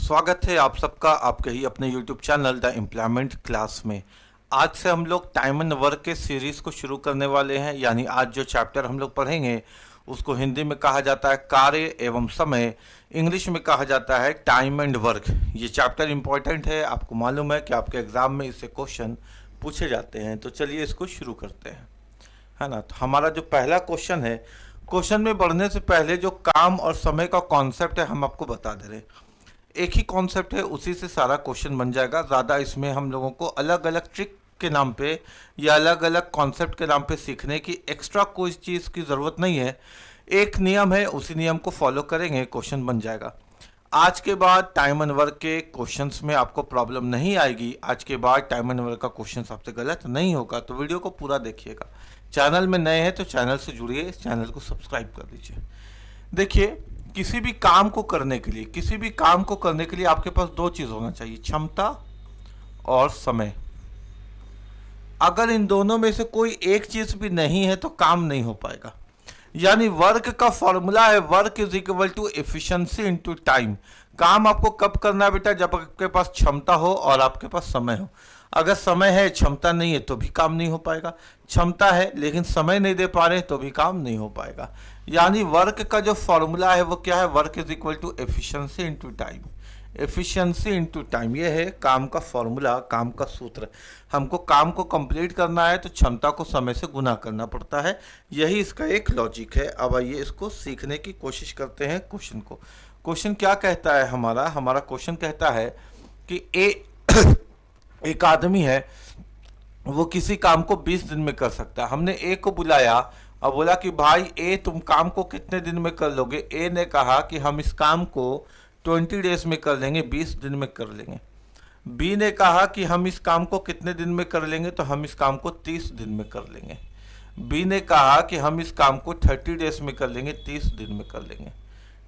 स्वागत है आप सबका आपके ही अपने YouTube channel the employment class में। आज से हम लोग टाइम एंड वर्क के सीरीज़ को शुरू करने वाले हैं। यानी आज जो चैप्टर हम लोग पढ़ेंगे उसको हिंदी में कहा जाता है कार्य एवं समय, इंग्लिश में कहा जाता है टाइम एंड वर्क। ये चैप्टर इम्पोर्टेंट है, आपको मालूम है कि आपके एग्ज़ाम में इससे क्वेश्चन पूछे जाते हैं। तो चलिए इसको शुरू करते हैं, है ना। तो हमारा जो पहला क्वेश्चन है, क्वेश्चन में बढ़ने से पहले जो काम और समय का कॉन्सेप्ट है हम आपको बता दे रहे हैं। एक ही कॉन्सेप्ट है, उसी से सारा क्वेश्चन बन जाएगा। ज़्यादा इसमें हम लोगों को अलग अलग ट्रिक के नाम पे या अलग अलग कॉन्सेप्ट के नाम पे सीखने की एक्स्ट्रा कोई चीज़ की ज़रूरत नहीं है। एक नियम है, उसी नियम को फॉलो करेंगे, क्वेश्चन बन जाएगा। आज के बाद टाइम एंड वर्क के क्वेश्चंस में आपको प्रॉब्लम नहीं आएगी। आज के बाद टाइम एंड वर्क का क्वेश्चन आपसे गलत नहीं होगा। तो वीडियो को पूरा देखिएगा। चैनल में नए हैं तो चैनल से जुड़िए, इस चैनल को सब्सक्राइब कर लीजिए। देखिए, किसी भी काम को करने के लिए आपके पास दो चीज़ होना चाहिए, क्षमता और समय। अगर इन दोनों में से कोई एक चीज़ भी नहीं है तो काम नहीं हो पाएगा। यानी वर्क का फॉर्मूला है work is equal to efficiency into time. काम आपको कब करना है बेटा? जब आपके पास क्षमता हो और आपके पास समय हो। अगर समय है क्षमता नहीं है तो भी काम नहीं हो पाएगा। क्षमता है लेकिन समय नहीं दे पा रहे तो भी काम नहीं हो पाएगा। यानी वर्क का जो फॉर्मूला है वो क्या है? Work is equal to efficiency into time. Efficiency into time, ये है काम का फॉर्मूला, काम का सूत्र। हमको काम को कंप्लीट करना है तो क्षमता को समय से गुना करना पड़ता है। यही इसका एक लॉजिक है। अब आइए इसको सीखने की कोशिश करते हैं क्वेश्चन को। क्वेश्चन क्या कहता है? हमारा क्वेश्चन कहता है कि एक आदमी है, वो किसी काम को 20 दिन में कर सकता है। हमने ए को बुलाया और बोला कि भाई ए, तुम काम को कितने दिन में कर लोगे? ए ने कहा कि हम इस काम को 20 डेज में कर लेंगे, 20 दिन में कर लेंगे। बी ने कहा कि हम इस काम को कितने दिन में कर लेंगे? तो हम इस काम को 30 दिन में कर लेंगे। बी ने कहा कि हम इस काम को 30 डेज में कर लेंगे, 30 दिन में कर लेंगे।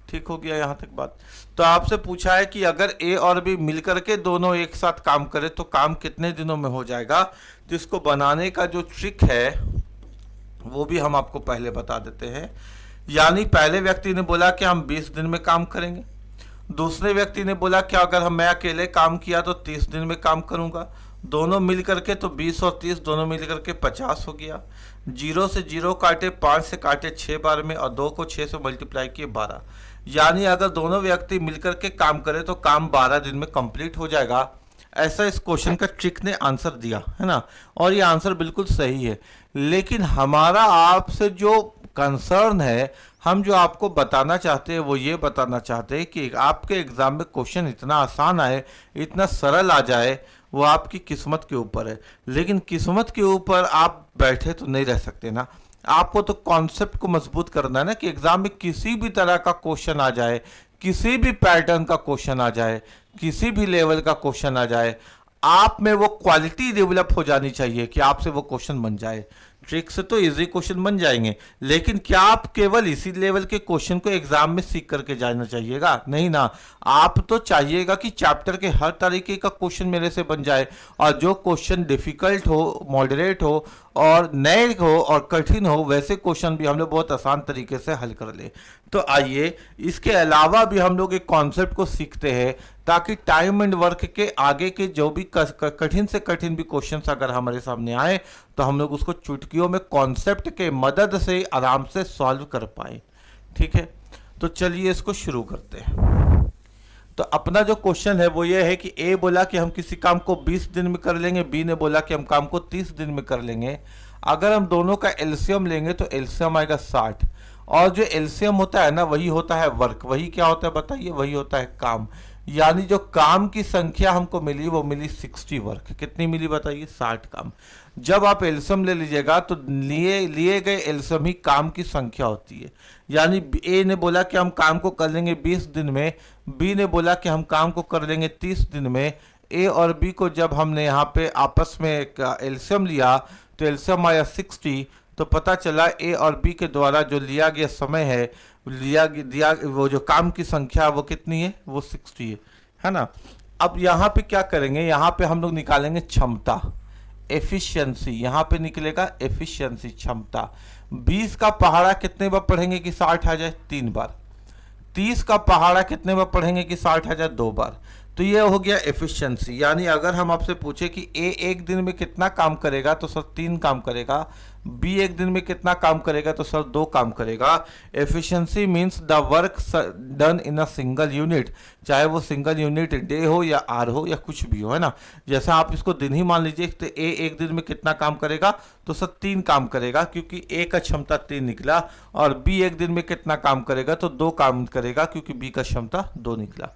ठीक हो गया यहाँ तक बात? तो आपसे पूछा है कि अगर ए और बी मिलकर के दोनों एक साथ काम करें तो काम कितने दिनों में हो जाएगा? तो इसको बनाने का जो ट्रिक है वो भी हम आपको पहले बता देते हैं। यानी पहले व्यक्ति ने बोला कि हम 20 दिन में काम करेंगे। दूसरे व्यक्ति ने बोला कि अगर मैं अकेले काम किया तो 30 दिन में काम करूंगा। दोनों मिल करके तो 20 और 30 दोनों मिल करके 50 हो गया। 0 से 0 काटे, 5 से काटे 6 बार में, और 2 को 6 से मल्टीप्लाई किए 12। यानी अगर दोनों व्यक्ति मिलकर के काम करें तो काम 12 दिन में कंप्लीट हो जाएगा। ऐसा इस क्वेश्चन का ट्रिक ने आंसर दिया है ना। और ये आंसर बिल्कुल सही है। लेकिन हमारा आपसे जो कंसर्न है, हम जो आपको बताना चाहते हैं वो ये बताना चाहते हैं कि आपके एग्जाम में क्वेश्चन इतना आसान आए, इतना सरल आ जाए, वो आपकी किस्मत के ऊपर है। लेकिन किस्मत के ऊपर आप बैठे तो नहीं रह सकते ना। आपको तो कॉन्सेप्ट को मजबूत करना है ना, कि एग्जाम में किसी भी तरह का क्वेश्चन आ जाए, किसी भी पैटर्न का क्वेश्चन आ जाए, किसी भी लेवल का क्वेश्चन आ जाए, आप में वो क्वालिटी डेवलप हो जानी चाहिए कि आपसे वो क्वेश्चन बन जाए। ट्रिक से तो इजी क्वेश्चन बन जाएंगे, लेकिन क्या आप केवल इसी लेवल के क्वेश्चन को एग्जाम में सीख करके जाना चाहिएगा? नहीं ना। आप तो चाहिएगा कि चैप्टर के हर तरीके का क्वेश्चन मेरे से बन जाए, और जो क्वेश्चन डिफिकल्ट हो, मॉडरेट हो और नए हो और कठिन हो, वैसे क्वेश्चन भी हम लोग बहुत आसान तरीके से हल कर ले। तो आइए इसके अलावा भी हम लोग एक कॉन्सेप्ट को सीखते हैं, ताकि टाइम एंड वर्क के आगे के जो भी कठिन से कठिन भी क्वेश्चंस अगर हमारे सामने आए तो हम लोग उसको चुटकियों में कॉन्सेप्ट के मदद से आराम से सॉल्व कर पाए। ठीक है, तो चलिए इसको शुरू करते हैं। तो अपना जो क्वेश्चन है वो ये है कि ए बोला कि हम किसी काम को 20 दिन में कर लेंगे, बी ने बोला कि हम काम को 30 दिन में कर लेंगे। अगर हम दोनों का एलसीएम लेंगे तो एलसीएम आएगा 60, और जो एलसीएम होता है ना वही होता है वर्क। वही क्या होता है बताइए? वही होता है काम। यानी जो काम की संख्या हमको मिली वो मिली 60 वर्क। कितनी मिली बताइए? 60 काम। जब आप एलसीएम ले लीजिएगा तो लिए गए एलसीएम ही काम की संख्या होती है। यानी ए ने बोला कि हम काम को कर लेंगे 20 दिन में, बी ने बोला कि हम काम को कर लेंगे 30 दिन में। ए और बी को जब हमने यहाँ पे आपस में एलसीएम लिया तो एलसीएम आया 60। तो पता चला ए और बी के द्वारा जो लिया गया समय है, दिया वो जो काम की संख्या वो कितनी है? वो 60 है ना। अब यहाँ पे क्या करेंगे? यहाँ पे हम लोग निकालेंगे क्षमता, एफिशिएंसी। यहाँ पे निकलेगा एफिशिएंसी, क्षमता। 20 का पहाड़ा कितने बार पढ़ेंगे कि 60 आ जाए? 3 बार। 30 का पहाड़ा कितने बार पढ़ेंगे कि 60,000 2 बार। तो ये हो गया एफिशिएंसी। यानी अगर हम आपसे पूछे कि ए एक दिन में कितना काम करेगा तो सर 3 काम करेगा, बी एक दिन में कितना काम करेगा तो सर 2 काम करेगा। Efficiency means the work done in a single unit, चाहे वो सिंगल यूनिट डे हो या आर हो या कुछ भी हो, है ना। जैसा आप इसको दिन ही मान लीजिए तो ए एक दिन में कितना काम करेगा तो सर 3 काम करेगा, क्योंकि ए का क्षमता 3 निकला। और बी एक दिन में कितना काम करेगा तो 2 काम करेगा, क्योंकि बी का क्षमता 2 निकला।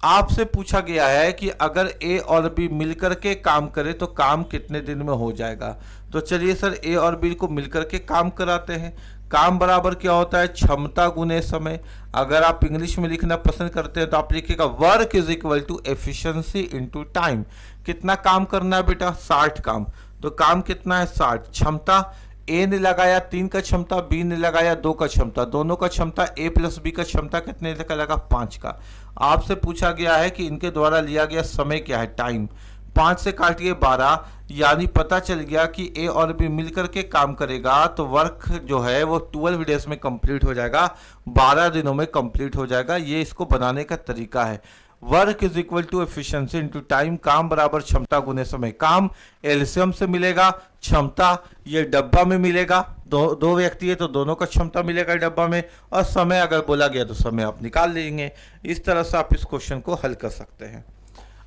आपसे पूछा गया है कि अगर ए और बी मिलकर के काम करे तो काम कितने दिन में हो जाएगा। तो चलिए सर ए और बी को मिलकर के काम कराते हैं। काम बराबर क्या होता है, क्षमता गुने समय। अगर आप इंग्लिश में लिखना पसंद करते हैं तो आप लिखिएगा work is equal to efficiency into time. कितना काम करना है बेटा, 60 काम। तो काम कितना है 60। क्षमता ए ने लगाया 3 का क्षमता, बी ने लगाया 2 का क्षमता, दोनों का क्षमता ए प्लस बी का क्षमता कितने का लगा 5 का। आपसे पूछा गया है कि इनके द्वारा लिया गया समय क्या है, टाइम। 5 से काटिए 12, यानी पता चल गया कि ए और बी मिलकर के काम करेगा तो वर्क जो है वो 12 डेज में कंप्लीट हो जाएगा, 12 दिनों में कंप्लीट हो जाएगा। ये इसको बनाने का तरीका है। Work is equal to efficiency into time, काम बराबर क्षमता गुने समय। काम एलसीएम से मिलेगा, क्षमता ये डब्बा में मिलेगा, दो व्यक्ति है तो दोनों का क्षमता मिलेगा डब्बा में, और समय अगर बोला गया तो समय आप निकाल लेंगे। इस तरह से आप इस क्वेश्चन को हल कर सकते हैं।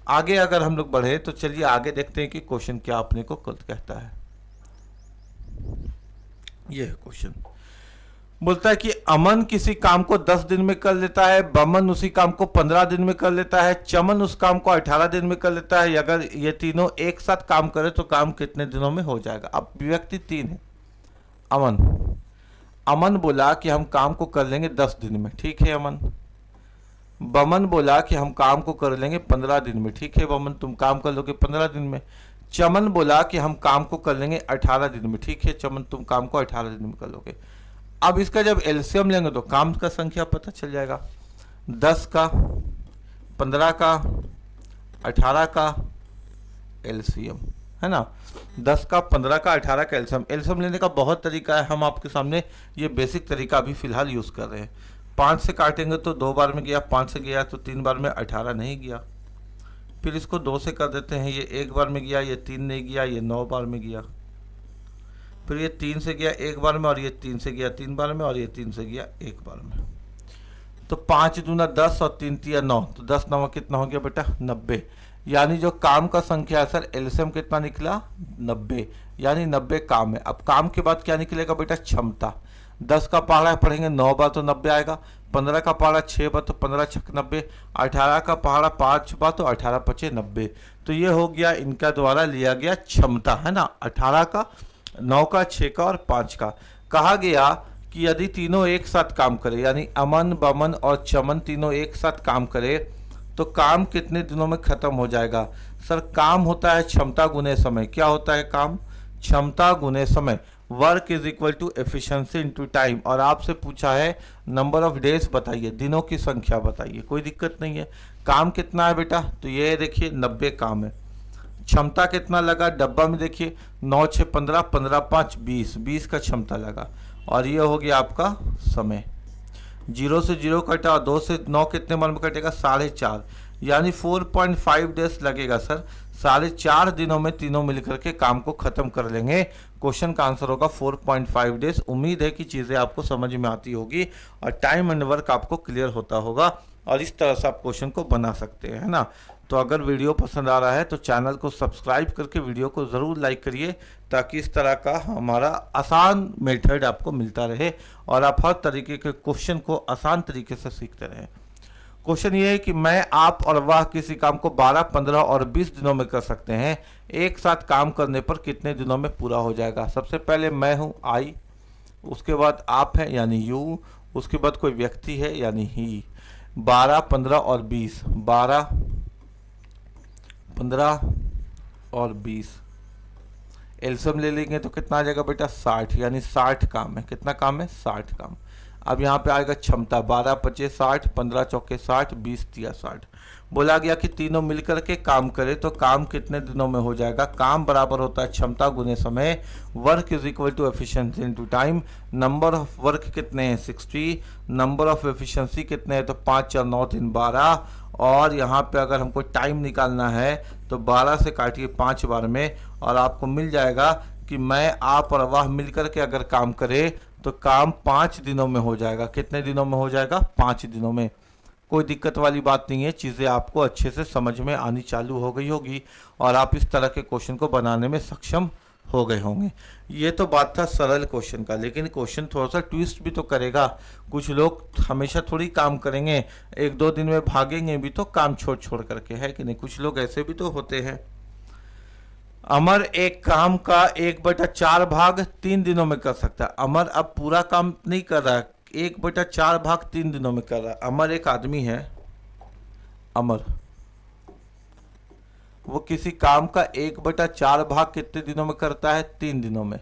आगे अगर हम लोग बढ़े तो चलिए आगे देखते हैं कि क्वेश्चन क्या अपने को कहता है। ये क्वेश्चन बोलता है कि अमन किसी काम को 10 दिन में कर लेता है, बमन उसी काम को 15 दिन में कर लेता है, चमन उस काम को 18 दिन में कर लेता है। अगर ये तीनों एक साथ काम करे तो काम कितने दिनों में हो जाएगा। अब व्यक्ति 3 है। अमन बोला कि हम काम को कर लेंगे 10 दिन में, ठीक है अमन। बमन बोला कि हम काम को कर लेंगे 15 दिन में, ठीक है बमन, तुम काम कर लोगे 15 दिन में। चमन बोला कि हम काम को कर लेंगे 18 दिन में, ठीक है चमन, तुम काम को 18 दिन में कर लोगे। अब इसका जब एलसीएम लेंगे तो काम का संख्या पता चल जाएगा। 10 का, 15 का, 18 का एलसीएम, है ना। 10 का, 15 का, 18 का एलसीएम। एलसीएम लेने का बहुत तरीका है, हम आपके सामने ये बेसिक तरीका अभी फिलहाल यूज कर रहे हैं। 5 से काटेंगे तो 2 बार में गया, 5 से गया तो 3 बार में 18 नहीं गया। फिर इसको 2 से कर देते हैं, ये 1 बार में गया, ये 3 नहीं गया, ये 9 बार में गया। फिर ये 3 से गया 1 बार में, और ये 3 से गया 3 बार में, और ये 3 से गया 1 बार में। तो 5 दूना 10 और 3 तिया 9, तो 10 9 कितना हो गया बेटा 90। यानी जो काम का संख्या है सर एलसीएम कितना निकला 90, यानी 90 काम है। अब काम के बाद क्या निकलेगा बेटा, क्षमता। 10 का पहाड़ा पढ़ेंगे 9 बार तो 90 आएगा, 15 का पहाड़ा 6 बार तो 15 छक 90, 18 का पहाड़ा 5 बार तो 18 पचे 90। तो ये हो गया इनका द्वारा लिया गया क्षमता, है ना। 18 का, 9 का, 6 का और 5 का। कहा गया कि यदि तीनों एक साथ काम करे, यानी अमन बमन और चमन तीनों एक साथ काम करे तो काम कितने दिनों में खत्म हो जाएगा। सर काम होता है क्षमता गुने समय। क्या होता है काम, क्षमता गुने समय। Work is equal to efficiency into time. और आपसे पूछा है नंबर ऑफ डेज बताइए, दिनों की संख्या बताइए, कोई दिक्कत नहीं है। काम कितना है बेटा, तो ये देखिए 90 काम है। क्षमता कितना लगा डब्बा में देखिए, 9 6 15, 15 5 20, 20 का क्षमता लगा। और ये हो गया आपका समय। 0 से 0 कटा और 2 से 9 कितने बार में कटेगा 4.5, यानी 4.5 डेज लगेगा सर। 4.5 दिनों में तीनों मिलकर के काम को खत्म कर लेंगे। क्वेश्चन का आंसर होगा 4.5 डेज। उम्मीद है कि चीज़ें आपको समझ में आती होगी और टाइम एंड वर्क आपको क्लियर होता होगा, और इस तरह से आप क्वेश्चन को बना सकते हैं, है ना। तो अगर वीडियो पसंद आ रहा है तो चैनल को सब्सक्राइब करके वीडियो को ज़रूर लाइक करिए, ताकि इस तरह का हमारा आसान मेथड आपको मिलता रहे और आप हर तरीके के क्वेश्चन को आसान तरीके से सीखते रहें। क्वेश्चन ये है कि मैं, आप और वह किसी काम को 12, 15 और 20 दिनों में कर सकते हैं। एक साथ काम करने पर कितने दिनों में पूरा हो जाएगा। सबसे पहले मैं हूँ आई, उसके बाद आप है यानी यू, उसके बाद कोई व्यक्ति है यानी ही। 12, 15 और 20, 12, 15 और 20 एलसीएम ले लेंगे तो कितना आ जाएगा बेटा 60, यानी 60 काम है। कितना काम है 60 काम। अब यहाँ पे आएगा क्षमता 12 पचे 60, 15 चौके 60, 20 तिया 60। बोला गया कि तीनों मिलकर के काम करे तो काम कितने दिनों में हो जाएगा। काम बराबर होता है क्षमता गुने समय, work is equal to efficiency into time. Number of work कितने हैं 60, नंबर ऑफ एफिशिएंसी कितने हैं तो 5 4 9 3 12। और यहाँ पे अगर हमको टाइम निकालना है तो 12 से काटिए 5 बार में और आपको मिल जाएगा कि मैं आप और वह मिलकर के अगर काम करे तो काम 5 दिनों में हो जाएगा। कितने दिनों में हो जाएगा 5 दिनों में। कोई दिक्कत वाली बात नहीं है, चीज़ें आपको अच्छे से समझ में आनी चालू हो गई होगी और आप इस तरह के क्वेश्चन को बनाने में सक्षम हो गए होंगे। ये तो बात था सरल क्वेश्चन का, लेकिन क्वेश्चन थोड़ा सा ट्विस्ट भी तो करेगा। कुछ लोग हमेशा थोड़ी काम करेंगे, 1 2 दिन में भागेंगे भी तो काम छोड़ छोड़ करके, है कि नहीं। कुछ लोग ऐसे भी तो होते हैं। अमर एक काम का 1/4 भाग 3 दिनों में कर सकता है। अमर अब पूरा काम नहीं कर रहा है, 1/4 भाग 3 दिनों में कर रहा है। अमर एक आदमी है, अमर वो किसी काम का 1/4 भाग कितने दिनों में करता है 3 दिनों में।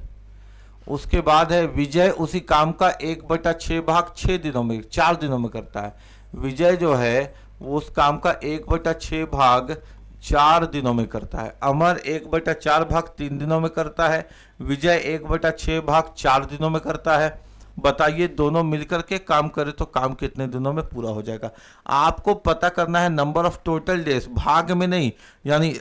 उसके बाद है विजय, उसी काम का 1/6 भाग 6 दिनों में 4 दिनों में करता है। विजय जो है वो उस काम का 1/6 भाग 4 दिनों में करता है। अमर 1/4 भाग 3 दिनों में करता है, विजय 1/6 भाग 4 दिनों में करता है। बताइए दोनों मिलकर के काम करे तो काम कितने दिनों में पूरा हो जाएगा। आपको पता करना है नंबर ऑफ टोटल डेज, भाग में नहीं। यानी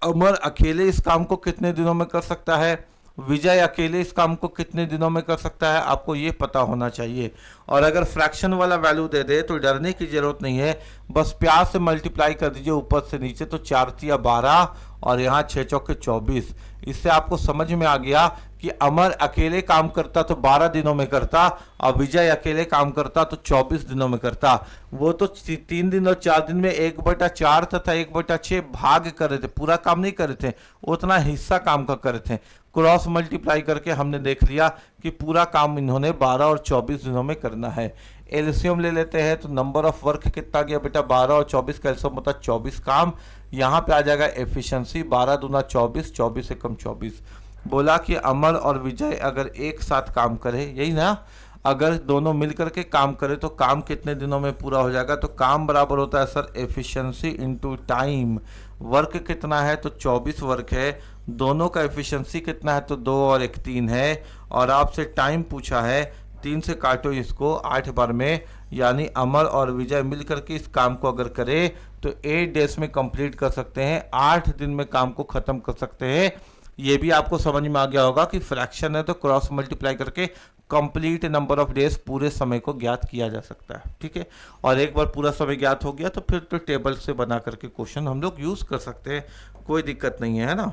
अमर अकेले इस काम को कितने दिनों में कर सकता है, विजय अकेले इस काम को कितने दिनों में कर सकता है, आपको ये पता होना चाहिए। और अगर फ्रैक्शन वाला वैल्यू दे दे तो डरने की जरूरत नहीं है, बस प्यार से मल्टीप्लाई कर दीजिए ऊपर से नीचे, तो 4 तिया 12 और यहाँ 6 चौके 24। इससे आपको समझ में आ गया कि अमर अकेले काम करता तो 12 दिनों में करता और विजय अकेले काम करता तो 24 दिनों में करता। वो तो 3 दिन और 4 दिन में 1/4 तथा 1/6 भाग कर रहे थे, पूरा काम नहीं कर रहे थे, उतना हिस्सा काम का कर रहे थे। क्रॉस मल्टीप्लाई करके हमने देख लिया कि पूरा काम इन्होंने 12 और 24 दिनों में करना है। एलसीएम ले लेते हैं तो नंबर ऑफ वर्क कितना गया बेटा 12 और 24 का एलसीएम होता है 24 काम। यहाँ पे आ जाएगा एफिशिएंसी 12 दूना 24, 24 से कम 24। बोला कि अमर और विजय अगर एक साथ काम करे, यही ना, अगर दोनों मिलकर के काम करे तो काम कितने दिनों में पूरा हो जाएगा। तो काम बराबर होता है sir efficiency into time. Work कितना है तो 24 वर्क है, दोनों का एफिशिएंसी कितना है तो 2 और 1 3 है। और आपसे टाइम पूछा है, 3 से काटो इसको 8 बार में, यानी अमर और विजय मिलकर के इस काम को अगर करे तो 8 डेज में कंप्लीट कर सकते हैं, 8 दिन में काम को खत्म कर सकते हैं। ये भी आपको समझ में आ गया होगा कि फ्रैक्शन है तो क्रॉस मल्टीप्लाई करके कंप्लीट नंबर ऑफ डेज पूरे समय को ज्ञात किया जा सकता है। ठीक है, और एक बार पूरा समय ज्ञात हो गया तो फिर तो टेबल से बना करके क्वेश्चन हम लोग यूज कर सकते हैं, कोई दिक्कत नहीं है ना।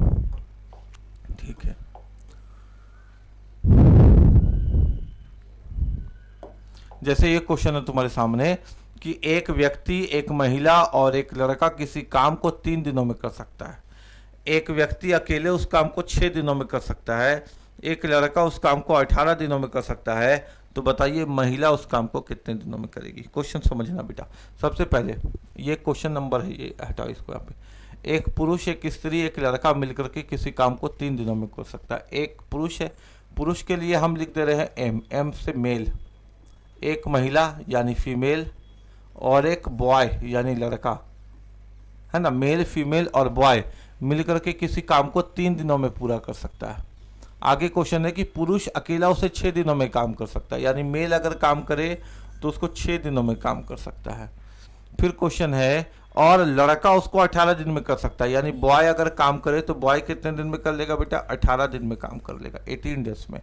ठीक है, जैसे ये क्वेश्चन है तुम्हारे सामने कि एक व्यक्ति, एक महिला और एक लड़का किसी काम को 3 दिनों में कर सकता है। एक व्यक्ति अकेले उस काम को 6 दिनों में कर सकता है, एक लड़का उस काम को 18 दिनों में कर सकता है। तो बताइए महिला उस काम को कितने दिनों में करेगी। क्वेश्चन समझना बेटा। सबसे पहले ये क्वेश्चन नंबर है, ये हटाओ इसको यहाँ पे। एक पुरुष, एक स्त्री, एक लड़का मिलकर के किसी काम को 3 दिनों में कर सकता है। एक पुरुष है, पुरुष के लिए हम लिख दे रहे हैं एम, एम से मेल। एक महिला यानी फीमेल और एक बॉय यानी लड़का, है ना। मेल, फीमेल और बॉय मिलकर के किसी काम को 3 दिनों में पूरा कर सकता है। आगे क्वेश्चन है कि पुरुष अकेला उसे 6 दिनों में काम कर सकता है, यानी मेल अगर काम करे तो उसको 6 दिनों में काम कर सकता है। फिर क्वेश्चन है और लड़का उसको 18 दिन में कर सकता है, यानी बॉय अगर काम करे तो बॉय कितने दिन में कर लेगा बेटा 18 दिन में काम कर लेगा, 18 डेज में।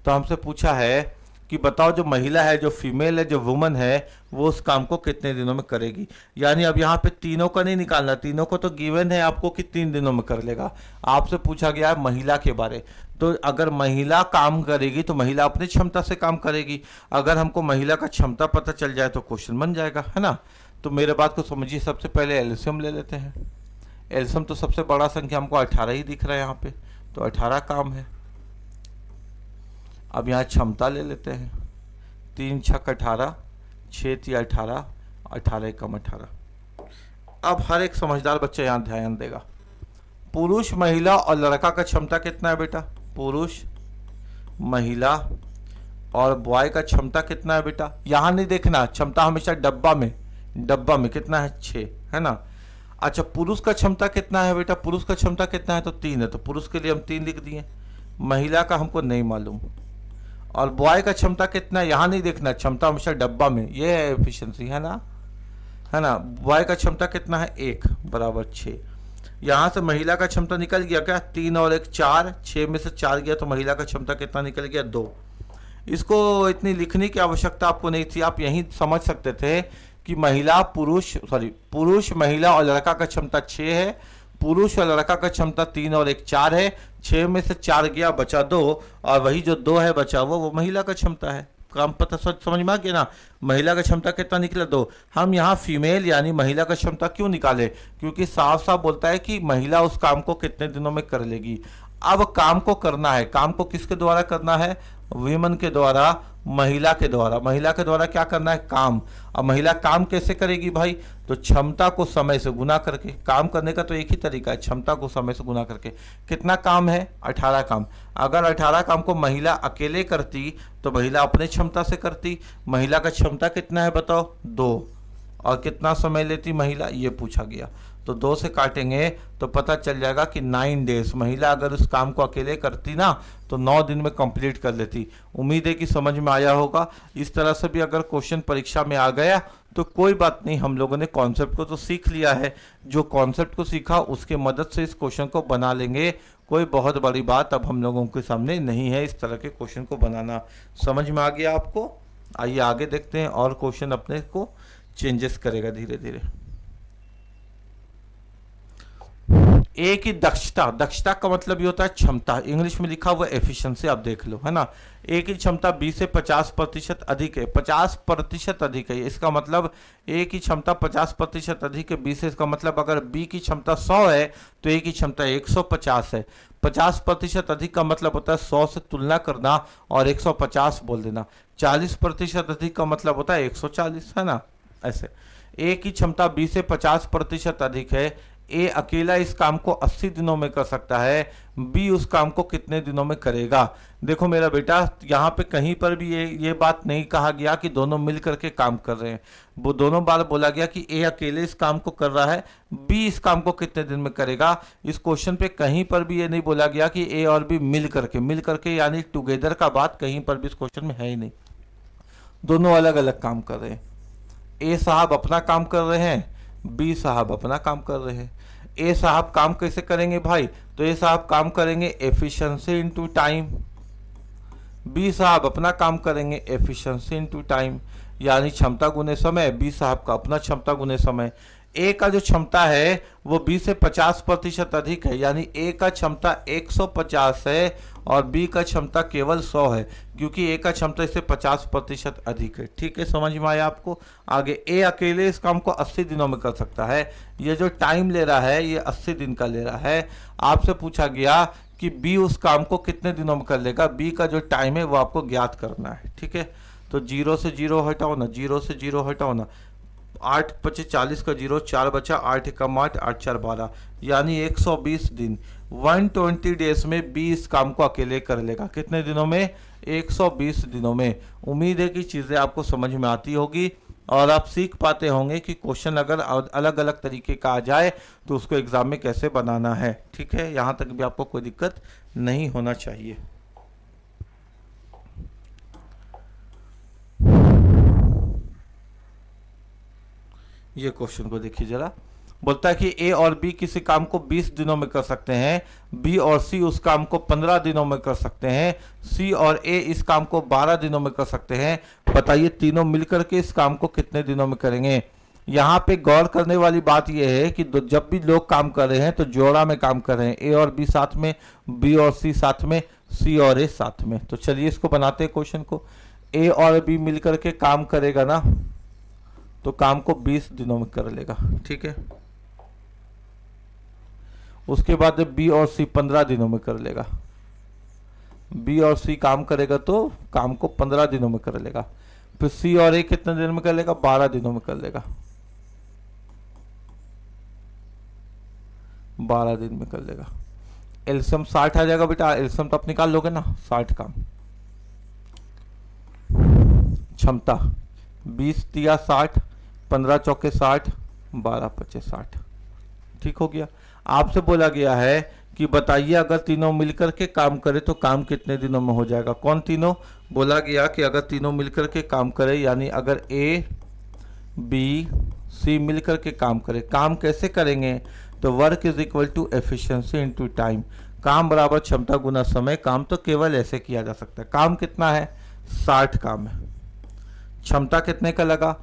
तो हमसे पूछा है कि बताओ जो महिला है, जो फीमेल है, जो वुमन है, वो उस काम को कितने दिनों में करेगी। यानी अब यहाँ पे तीनों का नहीं निकालना, तीनों को तो गिवन है आपको कि 3 दिनों में कर लेगा। आपसे पूछा गया है महिला के बारे, तो अगर महिला काम करेगी तो महिला अपनी क्षमता से काम करेगी। अगर हमको महिला का क्षमता पता चल जाए तो क्वेश्चन बन जाएगा, है ना। तो मेरे बात को समझिए, सबसे पहले एलसीएम ले लेते हैं। एलसीएम तो सबसे बड़ा संख्या हमको 18 ही दिख रहा है यहाँ पे, तो 18 काम है। अब यहाँ क्षमता ले लेते हैं, 3 छक 18, 6 तिया 18, 18 एकम 18। अब हर एक समझदार बच्चा यहाँ ध्यान देगा। पुरुष, महिला और लड़का का क्षमता कितना है बेटा। पुरुष, महिला और बॉय का क्षमता कितना है बेटा, यहाँ नहीं देखना, क्षमता हमेशा डब्बा में कितना है 6 है ना। अच्छा पुरुष का क्षमता कितना है बेटा, पुरुष का क्षमता कितना है तो 3 है, तो पुरुष के लिए हम 3 लिख दिए, महिला का हमको नहीं मालूम। और बॉय का क्षमता कितना है, यहाँ नहीं देखना, क्षमता हमेशा डब्बा में, ये है एफिशिएंसी है ना। बॉय का क्षमता कितना है 1 बराबर 6। यहाँ से महिला का क्षमता निकल गया क्या, 3 और 1 4, 6 में से 4 गया तो महिला का क्षमता कितना निकल गया 2। इसको इतनी लिखने की आवश्यकता आपको नहीं थी, आप यही समझ सकते थे कि पुरुष महिला और लड़का का क्षमता 6 है, पुरुष और लड़का का क्षमता 3 और 1 4 है, 6 में से 4 गया बचा 2, और वही जो 2 है बचा वो महिला का क्षमता है। काम पता समझ में आ गया ना। महिला का क्षमता कितना निकला 2। हम यहाँ फीमेल यानी महिला का क्षमता क्यों निकाले, क्योंकि साफ साफ बोलता है कि महिला उस काम को कितने दिनों में कर लेगी। अब काम को करना है, काम को किसके द्वारा करना है, विमन के द्वारा, महिला के द्वारा क्या करना है, काम। अब महिला काम कैसे करेगी भाई, तो क्षमता को समय से गुना करके। काम करने का तो एक ही तरीका है, क्षमता को समय से गुना करके। कितना काम है 18 काम। अगर 18 काम को महिला अकेले करती तो महिला अपने क्षमता से करती। महिला का क्षमता कितना है बताओ 2, और कितना समय लेती महिला ये पूछा गया, तो 2 से काटेंगे तो पता चल जाएगा कि 9 डेज। महिला अगर उस काम को अकेले करती ना तो 9 दिन में कंप्लीट कर लेती। उम्मीद है कि समझ में आया होगा। इस तरह से भी अगर क्वेश्चन परीक्षा में आ गया तो कोई बात नहीं, हम लोगों ने कॉन्सेप्ट को तो सीख लिया है। जो कॉन्सेप्ट को सीखा उसके मदद से इस क्वेश्चन को बना लेंगे। कोई बहुत बड़ी बात अब हम लोगों के सामने नहीं है इस तरह के क्वेश्चन को बनाना। समझ में आ गया आपको। आइए आगे देखते हैं, और क्वेश्चन अपने को चेंजेस करेगा धीरे धीरे। एक ही दक्षता का मतलब ये होता है क्षमता, इंग्लिश में लिखा हुआ एफिशिएंसी, आप देख लो है ना। एक की क्षमता 20 से 50% अधिक है, 50% अधिक है, इसका मतलब ए की क्षमता 50% अधिक है 20 से। इसका मतलब अगर बी की क्षमता 100 है तो ए की क्षमता 150 है। 50% अधिक का मतलब होता है 100 से तुलना करना और 150 बोल देना। 40% अधिक का मतलब होता है 140 है ना। ऐसे ए की क्षमता 20 से 50% अधिक है, ए अकेला इस काम को 80 दिनों में कर सकता है, बी उस काम को कितने दिनों में करेगा। देखो मेरा बेटा, यहाँ पे कहीं पर भी ये बात नहीं कहा गया कि दोनों मिल करके काम कर रहे हैं। वो दोनों बार बोला गया कि ए अकेले इस काम को कर रहा है, बी इस काम को कितने दिन में करेगा। इस क्वेश्चन पे कहीं पर भी ये नहीं बोला गया कि ए और बी मिल करके यानी टुगेदर का बात कहीं पर भी इस क्वेश्चन में है ही नहीं। दोनों अलग अलग काम कर रहे हैं। ए साहब अपना काम कर रहे हैं, बी साहब अपना काम कर रहे हैं। ए साहब काम कैसे करेंगे भाई, तो ए साहब काम करेंगे एफिशिएंसी इनटू टाइम, बी साहब अपना काम करेंगे एफिशिएंसी इनटू टाइम, यानी क्षमता गुने समय। बी साहब का अपना क्षमता गुने समय। ए का जो क्षमता है वो बी से 50% अधिक है, यानी ए का क्षमता 150 है और बी का क्षमता केवल 100 है, क्योंकि ए का क्षमता इससे 50% अधिक है। ठीक है, समझ में आया आपको। आगे ए अकेले इस काम को 80 दिनों में कर सकता है। ये जो टाइम ले रहा है ये 80 दिन का ले रहा है। आपसे पूछा गया कि बी उस काम को कितने दिनों में कर लेगा। बी का जो टाइम है वो आपको ज्ञात करना है। ठीक है, तो 0 से 0 हटाओ ना, 0 से 0 हटाओ ना। 8 × 40 का 0, 4 बचा, 8 × 8, 8 × 4 12, यानी 120 दिन, 120 डेज में बी इस काम को अकेले कर लेगा। कितने दिनों में, 120 दिनों में। उम्मीद है कि चीज़ें आपको समझ में आती होगी और आप सीख पाते होंगे कि क्वेश्चन अगर अलग अलग तरीके का आ जाए तो उसको एग्जाम में कैसे बनाना है। ठीक है, यहाँ तक भी आपको कोई दिक्कत नहीं होना चाहिए। ये क्वेश्चन को देखिए जरा। बोलता है कि ए और बी किसी काम को 20 दिनों में कर सकते हैं, बी और सी उस काम को 15 दिनों में कर सकते हैं, सी और ए इस काम को 12 दिनों में कर सकते हैं। बताइए तीनों मिलकर के इस काम को कितने दिनों में करेंगे। यहाँ पे गौर करने वाली बात यह है कि जब भी लोग काम कर रहे हैं तो जोड़ा में काम कर रहे हैं। ए और बी साथ में, बी और सी साथ में, सी और ए साथ में। तो चलिए इसको बनाते हैं क्वेश्चन को। ए और बी मिलकर के काम करेगा ना, तो काम को 20 दिनों में कर लेगा। ठीक है, उसके बाद बी और सी 15 दिनों में कर लेगा। बी और सी काम करेगा तो काम को 15 दिनों में कर लेगा। फिर सी और ए कितने दिन में कर लेगा, 12 दिनों में कर लेगा। 12 दिन में कर लेगा। एलसीएम 60 आ जाएगा बेटा, एलसीएम तो आप निकाल लोगे ना, 60 काम। क्षमता 20 तिया 60, 15 चौके 60, 12 पचे 60। ठीक हो गया। आपसे बोला गया है कि बताइए अगर तीनों मिलकर के काम करे तो काम कितने दिनों में हो जाएगा। कौन तीनों? बोला गया कि अगर तीनों मिलकर के काम करे, यानी अगर ए बी सी मिलकर के काम करे। काम कैसे करेंगे? तो work is equal to efficiency into time. काम बराबर क्षमता गुना समय। काम तो केवल ऐसे किया जा सकता है। काम कितना है? 60 काम है। क्षमता कितने का लगा?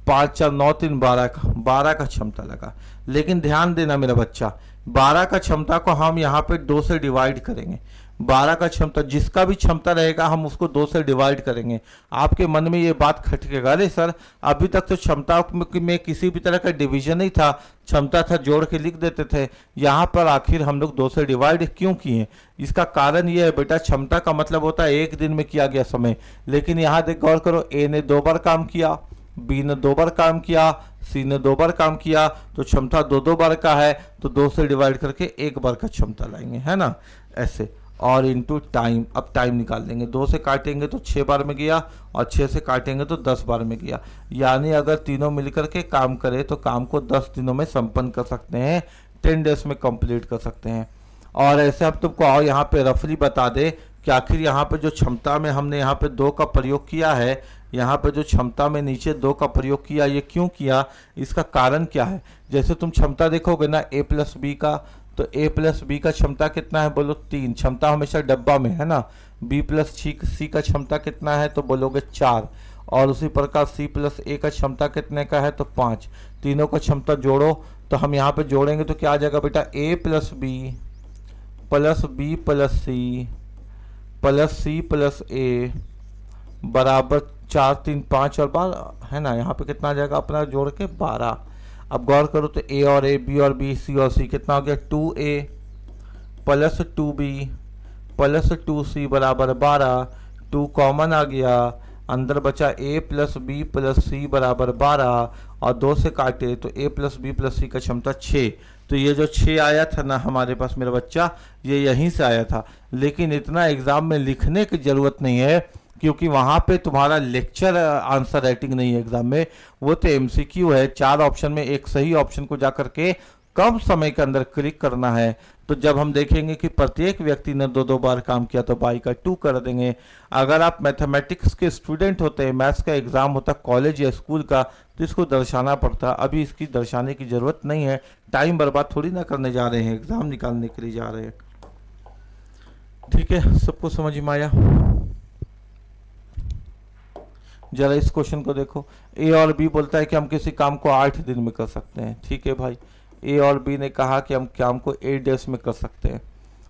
5 4 9 3 12 का, 12 का क्षमता लगा। लेकिन ध्यान देना मेरा बच्चा, 12 का क्षमता को हम यहाँ पे 2 से डिवाइड करेंगे। 12 का क्षमता, जिसका भी क्षमता रहेगा हम उसको 2 से डिवाइड करेंगे। आपके मन में ये बात खटकेगा, अरे सर अभी तक तो क्षमता में किसी भी तरह का डिवीजन नहीं था, क्षमता था जोड़ के लिख देते थे, यहाँ पर आखिर हम लोग 2 से डिवाइड क्यों किए? इसका कारण ये है बेटा, क्षमता का मतलब होता है एक दिन में किया गया समय। लेकिन यहाँ देख गौर करो, ए ने 2 बार काम किया, बी ने 2 बार काम किया, सी ने 2 बार काम किया, तो क्षमता 2 बार का है, तो 2 से डिवाइड करके 1 बार का क्षमता लाएंगे, है ना, ऐसे। और इनटू टाइम, अब टाइम निकाल लेंगे। 2 से काटेंगे तो 6 बार में गया, और 6 से काटेंगे तो 10 बार में गया। यानी अगर तीनों मिलकर के काम करे तो काम को 10 दिनों में संपन्न कर सकते हैं, 10 डेज में कंप्लीट कर सकते हैं। और ऐसे अब तुमको आओ यहाँ पे रफली बता दे कि आखिर यहाँ पे जो क्षमता में हमने यहाँ पे 2 का प्रयोग किया है, यहाँ पे जो क्षमता में नीचे 2 का प्रयोग किया, ये क्यों किया, इसका कारण क्या है? जैसे तुम क्षमता देखोगे ना ए प्लस बी का, तो ए प्लस बी का क्षमता कितना है? बोलो 3। क्षमता हमेशा डब्बा में है ना। बी प्लस सी का क्षमता कितना है? तो बोलोगे 4। और उसी प्रकार सी प्लस ए का क्षमता कितने का है? तो 5। तीनों का क्षमता जोड़ो, तो हम यहाँ पे जोड़ेंगे तो क्या आ जाएगा बेटा? A plus B plus C plus A बराबर 4 3 5 और 12, है ना। यहाँ पे कितना आ जाएगा अपना जोड़ के? 12। अब गौर करो तो ए और ए, बी और बी, सी और सी कितना हो गया? 2a plus 2b plus 2c बराबर 12। 2 कॉमन आ गया, अंदर बचा a प्लस बी प्लस सी बराबर 12, और 2 से काटे तो a प्लस बी प्लस सी का क्षमता 6। तो ये जो 6 आया था ना हमारे पास मेरा बच्चा, ये यहीं से आया था। लेकिन इतना एग्जाम में लिखने की जरूरत नहीं है, क्योंकि वहाँ पे तुम्हारा लेक्चर आंसर राइटिंग नहीं है एग्जाम में, वो तो एमसीक्यू है। 4 ऑप्शन में एक सही ऑप्शन को जाकर के कम समय के अंदर क्लिक करना है। तो जब हम देखेंगे कि प्रत्येक व्यक्ति ने 2 बार काम किया तो बाई का 2 कर देंगे। अगर आप मैथमेटिक्स के स्टूडेंट होते हैं, मैथ्स का एग्जाम होता कॉलेज या स्कूल का, तो इसको दर्शाना पड़ता। अभी इसकी दर्शाने की जरूरत नहीं है, टाइम बर्बाद थोड़ी ना करने जा रहे हैं, एग्जाम निकालने के लिए जा रहे हैं। ठीक है, सबको समझ में आया? जरा इस क्वेश्चन को देखो। ए और बी बोलता है कि हम किसी काम को 8 दिन में कर सकते हैं। ठीक है भाई, ए और बी ने कहा कि हम काम को 8 डेज में कर सकते हैं।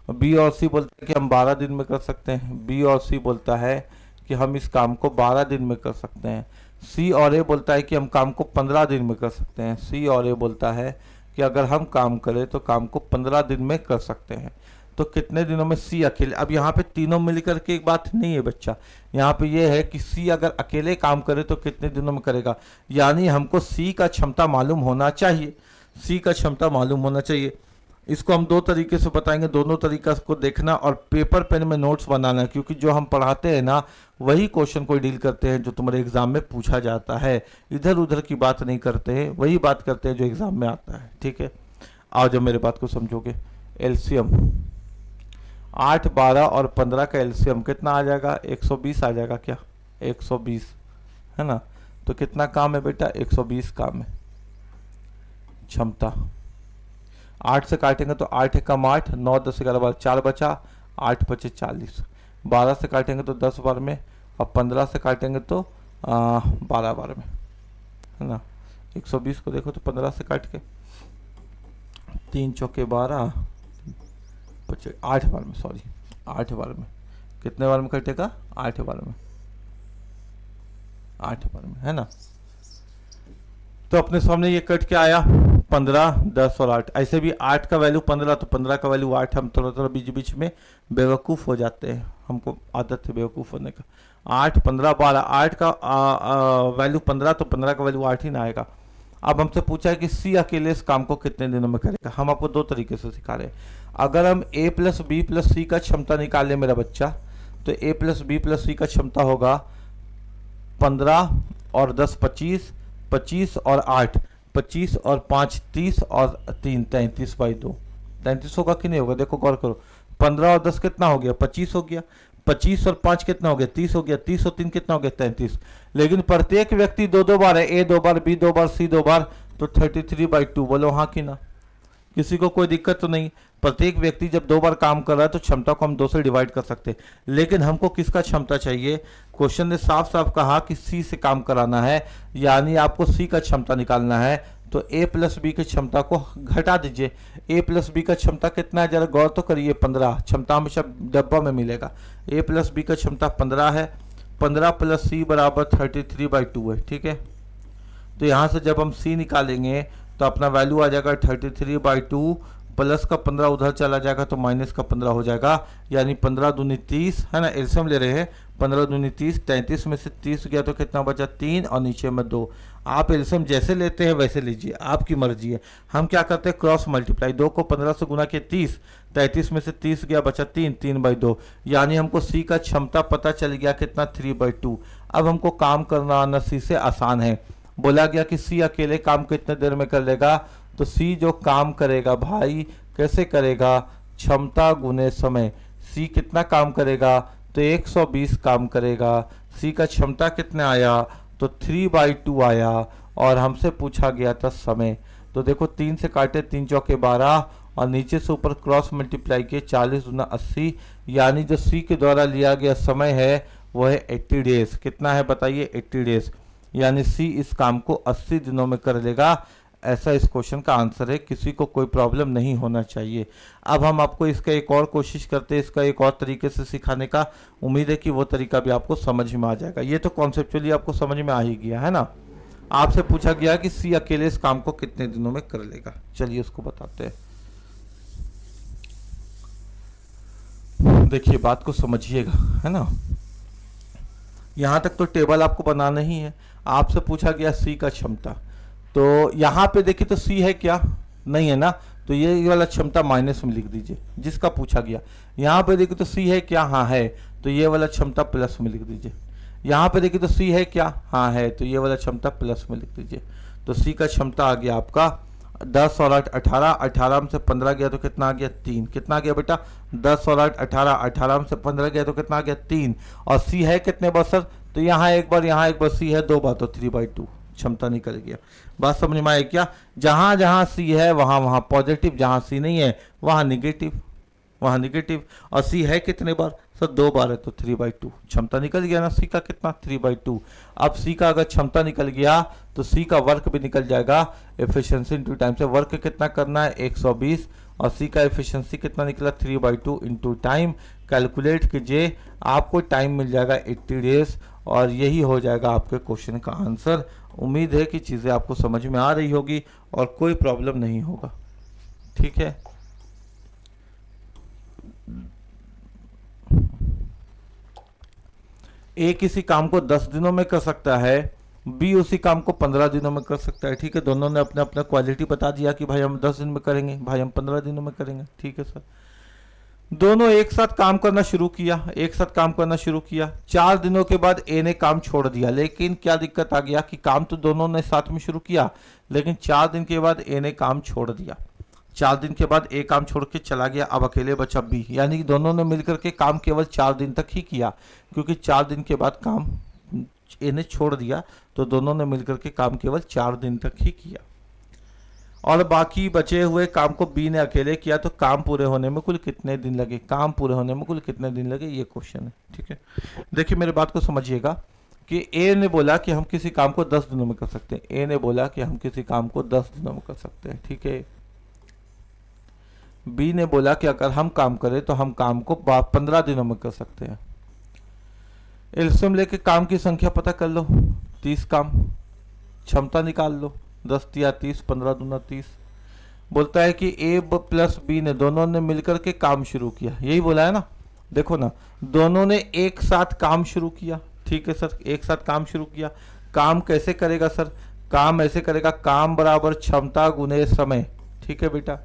बी और सी बोलता है कि हम 12 दिन में कर सकते हैं। बी और सी बोलता है कि हम इस काम को 12 दिन में कर सकते हैं। सी और ए बोलता है कि हम काम को 15 दिन में कर सकते हैं। सी और ए बोलता है कि अगर हम काम करें तो काम को 15 दिन में कर सकते हैं। तो कितने दिनों में सी अकेले? अब यहाँ पे तीनों मिलकर के एक बात नहीं है बच्चा, यहाँ पे ये है कि सी अगर अकेले काम करे तो कितने दिनों में करेगा। यानी हमको सी का क्षमता मालूम होना चाहिए, सी का क्षमता मालूम होना चाहिए। इसको हम 2 तरीके से बताएंगे, दोनों तरीका को देखना और पेपर पेन में नोट्स बनाना, क्योंकि जो हम पढ़ाते हैं ना वही क्वेश्चन को डील करते हैं जो तुम्हारे एग्जाम में पूछा जाता है। इधर उधर की बात नहीं करते हैं, वही बात करते हैं जो एग्जाम में आता है। ठीक है, आओ जब मेरे बात को समझोगे। एलसीएम 8 12 और 15 का एलसीएम कितना आ जाएगा? 120 आ जाएगा क्या? 120, है ना। तो कितना काम है बेटा? 120 काम है। क्षमता 8 से काटेंगे तो 8 एकम 8, 9 10 11 12 4 बचा, 8 पचे 40। 12 से काटेंगे तो 10 बार में, और 15 से काटेंगे तो 12 बार में, है ना। 120 को देखो तो 15 से काट के 3 चौके 12, 8 बार में, सॉरी 8 बार में। कितने बार में कटेगा? 8 बार में, 8 बार में, है ना। तो अपने सामने ये कट के आया 15 10 और 8। ऐसे भी 8 का वैल्यू 15 तो 15 का वैल्यू 8। हम थोड़ा थोड़ा बीच बीच में बेवकूफ़ हो जाते हैं, हमको आदत है बेवकूफ़ होने का। 8 15 12, 8 का वैल्यू 15 तो 15 का वैल्यू 8 ही ना आएगा। अब हमसे पूछा है कि सी अकेले इस काम को कितने दिनों में करेगा। हम आपको 2 तरीके से सिखा रहे हैं। अगर हम ए प्लस बी प्लस सी का क्षमता निकाल लें मेरा बच्चा, तो ए प्लस बी प्लस सी का क्षमता होगा 15 और 10 25, 25 और 8 25 और 5 30 और 3 33/2। 33 होगा कि नहीं होगा, देखो गौर करो। 15 और 10 कितना हो गया, 25 हो गया। 25 और 5 कितना हो गया, 30 हो गया। 30 और 3 कितना हो गया, 33। लेकिन प्रत्येक व्यक्ति दो दो बार है, ए 2 बार, बी 2 बार, सी 2 बार, तो 33/2। बोलो हाँ कि ना। किसी को कोई दिक्कत तो नहीं। प्रत्येक व्यक्ति जब 2 बार काम कर रहा है तो क्षमता को हम 2 से डिवाइड कर सकते हैं। लेकिन हमको किसका क्षमता चाहिए, क्वेश्चन ने साफ साफ कहा कि सी से काम कराना है, यानी आपको सी का क्षमता निकालना है। तो a प्लस बी की क्षमता को घटा दीजिए। a प्लस बी का क्षमता कितना है, जरा गौर तो करिए। 15, क्षमता हमेशा डब्बा में मिलेगा। a प्लस बी का क्षमता 15 है। 15 प्लस सी बराबर 33/2 है, ठीक है। तो यहाँ से जब हम c निकालेंगे तो अपना वैल्यू आ जाएगा 33/2, प्लस का 15 उधर चला जाएगा तो माइनस का 15 हो जाएगा, यानी 15 दूनी 30 है ना, एल्सियम ले रहे हैं। 15 दूनी 30, 33 में से 30 गया तो कितना बचा, 3 और नीचे में 2। आप एल्सियम जैसे लेते हैं वैसे लीजिए, आपकी मर्जी है। हम क्या करते हैं, क्रॉस मल्टीप्लाई। 2 को 15 से गुना किए 30, 33 में से 30 गया बचा 3, 3/2, यानी हमको सी का क्षमता पता चल गया कितना, 3/2। अब हमको काम करना आना सी से आसान है। बोला गया कि सी अकेले काम कितने देर में कर लेगा, तो सी जो काम करेगा भाई कैसे करेगा, क्षमता गुने समय। सी कितना काम करेगा, तो 120 काम करेगा। सी का क्षमता कितना आया, तो 3/2 आया। और हमसे पूछा गया था समय, तो देखो 3 से काटे, 3 चौके 12 और नीचे से ऊपर क्रॉस मल्टीप्लाई किए, 40 दूना 80, यानी जो सी के द्वारा लिया गया समय है वह है 80 डेज। कितना है बताइए, 80 डेज, यानी सी इस काम को 80 दिनों में कर लेगा। ऐसा इस क्वेश्चन का आंसर है, किसी को कोई प्रॉब्लम नहीं होना चाहिए। अब हम आपको इसका एक और कोशिश करते हैं, इसका एक और तरीके से सिखाने का। उम्मीद है कि वो तरीका भी आपको समझ में आ जाएगा। ये तो कॉन्सेप्चुअली आपको समझ में आ ही गया है ना। आपसे पूछा गया कि सी अकेले इस काम को कितने दिनों में कर लेगा, चलिए उसको बताते हैं। देखिए बात को समझिएगा, है ना। यहां तक तो टेबल आपको बनाना ही है। आपसे पूछा गया सी का क्षमता, तो यहाँ पे देखिए तो सी है क्या, नहीं है ना, तो ये वाला क्षमता माइनस में लिख दीजिए जिसका पूछा गया। यहाँ पे देखिए तो सी है क्या, हाँ है, तो ये वाला क्षमता प्लस में लिख दीजिए। यहाँ पे देखिए तो सी है क्या, हाँ है, तो ये वाला क्षमता प्लस में लिख दीजिए। तो सी का क्षमता आ गया आपका 10 और 8 18, 18 में से 15 गया तो कितना आ गया, 3। कितना आ गया बेटा, 10 और 8 18, 18 में से 15 गया तो कितना आ गया, 3। और सी है कितने बार सर, तो यहाँ एक बार, यहाँ एक बार, सी है 2 बार, तो 3/2 क्षमता निकल गया। बात समझ में आई क्या, जहां जहां सी है वहां वहां पॉजिटिव, जहां सी नहीं है वहां निगेटिव, वहां निगेटिव। और सी है कितने बार सर, 2 बार है, तो 3/2 क्षमता निकल गया ना सी का, कितना 3/2। अब सी का अगर क्षमता निकल गया तो सी का वर्क भी निकल जाएगा। एफिशिएंसी इंटू टाइम से वर्क कितना करना है, 120, और सी का एफिशिएंसी कितना निकला, 3/2 इंटू टाइम। कैलकुलेट कीजिए, आपको टाइम मिल जाएगा 80 डेज, और यही हो जाएगा आपके क्वेश्चन का आंसर। उम्मीद है कि चीज़ें आपको समझ में आ रही होगी और कोई प्रॉब्लम नहीं होगा, ठीक है। ए किसी काम को 10 दिनों में कर सकता है, बी उसी काम को 15 दिनों में कर सकता है, ठीक है। दोनों ने अपने अपना क्वालिटी बता दिया कि भाई हम 10 दिन में करेंगे, भाई हम 15 दिनों में करेंगे, ठीक है सर। दोनों एक साथ काम करना शुरू किया, एक साथ काम करना शुरू किया। 4 दिनों के बाद ए ने काम छोड़ दिया, लेकिन क्या दिक्कत आ गया कि काम तो दोनों ने साथ में शुरू किया, लेकिन 4 दिन के बाद ए ने काम छोड़ दिया। 4 दिन के बाद ए काम छोड़ के चला गया, अब अकेले बचा बी, यानी कि दोनों ने मिलकर के काम केवल 4 दिन तक ही किया, क्योंकि 4 दिन के बाद काम ए ने छोड़ दिया, तो दोनों ने मिलकर के काम केवल 4 दिन तक ही किया। और बाकी बचे हुए काम को बी ने अकेले किया, तो काम पूरे होने में कुल कितने दिन लगे, काम पूरे होने में कुल कितने दिन लगे, ये क्वेश्चन है, ठीक है। देखिए मेरे बात को समझिएगा कि ए ने बोला कि हम किसी काम को 10 दिनों में कर सकते हैं, ए ने बोला कि हम किसी काम को 10 दिनों में कर सकते हैं, ठीक है। बी ने बोला कि अगर हम काम करें तो हम काम को 15 दिनों में कर सकते हैं। एल्सियम लेके काम की संख्या पता कर लो, 30 काम, क्षमता निकाल लो, 10 या 30, 15 दूना 30। बोलता है कि ए प्लस बी ने दोनों ने मिलकर के काम शुरू किया, यही बोला है ना। देखो ना, दोनों ने एक साथ काम शुरू किया, ठीक है सर, एक साथ काम शुरू किया। काम कैसे करेगा सर, काम ऐसे करेगा, काम बराबर क्षमता गुने समय, ठीक है बेटा।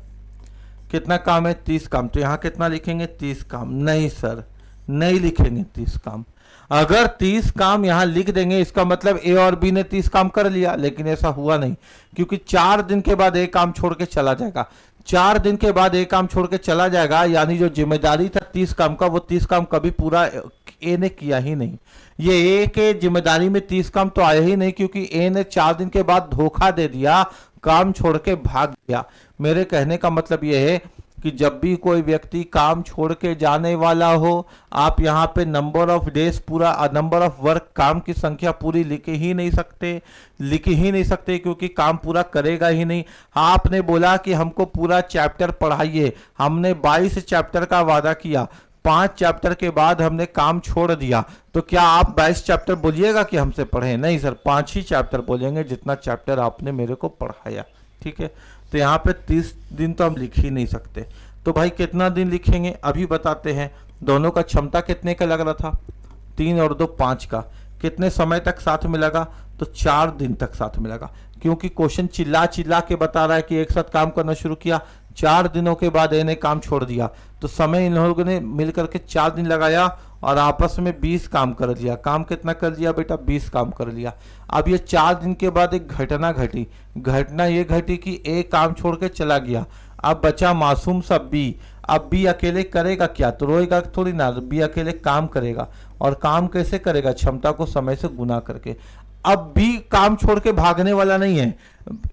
कितना काम है, 30 काम, तो यहाँ कितना लिखेंगे, 30 काम। नहीं सर, नहीं लिखेंगे 30 काम। अगर 30 काम यहाँ लिख देंगे इसका मतलब ए और बी ने 30 काम कर लिया, लेकिन ऐसा हुआ नहीं, क्योंकि 4 दिन के बाद एक काम छोड़ के चला जाएगा। 4 दिन के बाद एक काम छोड़ के चला जाएगा, यानी जो जिम्मेदारी था 30 काम का, वो 30 काम कभी पूरा ए ने किया ही नहीं। ये ए के जिम्मेदारी में 30 काम तो आया ही नहीं, क्योंकि ए ने 4 दिन के बाद धोखा दे दिया, काम छोड़ के भाग गया। मेरे कहने का मतलब ये है कि जब भी कोई व्यक्ति काम छोड़ के जाने वाला हो, आप यहाँ पे नंबर ऑफ डेज पूरा, नंबर ऑफ वर्क, काम की संख्या पूरी लिख ही नहीं सकते, क्योंकि काम पूरा करेगा ही नहीं। आपने बोला कि हमको पूरा चैप्टर पढ़ाइए, हमने 22 चैप्टर का वादा किया, 5 चैप्टर के बाद हमने काम छोड़ दिया, तो क्या आप 22 चैप्टर बोलिएगा कि हमसे पढ़े? नहीं सर, 5 ही चैप्टर बोलेंगे, जितना चैप्टर आपने मेरे को पढ़ाया। ठीक है, तो यहाँ पे 30 दिन तो हम लिख ही नहीं सकते। तो भाई कितना दिन लिखेंगे अभी बताते हैं। दोनों का क्षमता कितने का लग रहा था? 3 और 2 5 का। कितने समय तक साथ में लगा? तो 4 दिन तक साथ में लगा, क्योंकि क्वेश्चन चिल्ला चिल्ला के बता रहा है कि एक साथ काम करना शुरू किया, 4 दिनों के बाद इन्हें काम छोड़ दिया, तो समय इन लोगों ने मिलकर के 4 दिन लगाया और आपस में 20 काम कर लिया। काम कितना कर लिया बेटा? 20 काम कर लिया। अब ये 4 दिन के बाद एक घटना घटी। घटना ये घटी कि ए काम छोड़ के चला गया, अब बचा मासूम सा बी। अब बी अकेले करेगा क्या? तो रोएगा थोड़ी ना, बी अकेले काम करेगा। और काम कैसे करेगा? क्षमता को समय से गुना करके। अब बी काम छोड़ के भागने वाला नहीं है,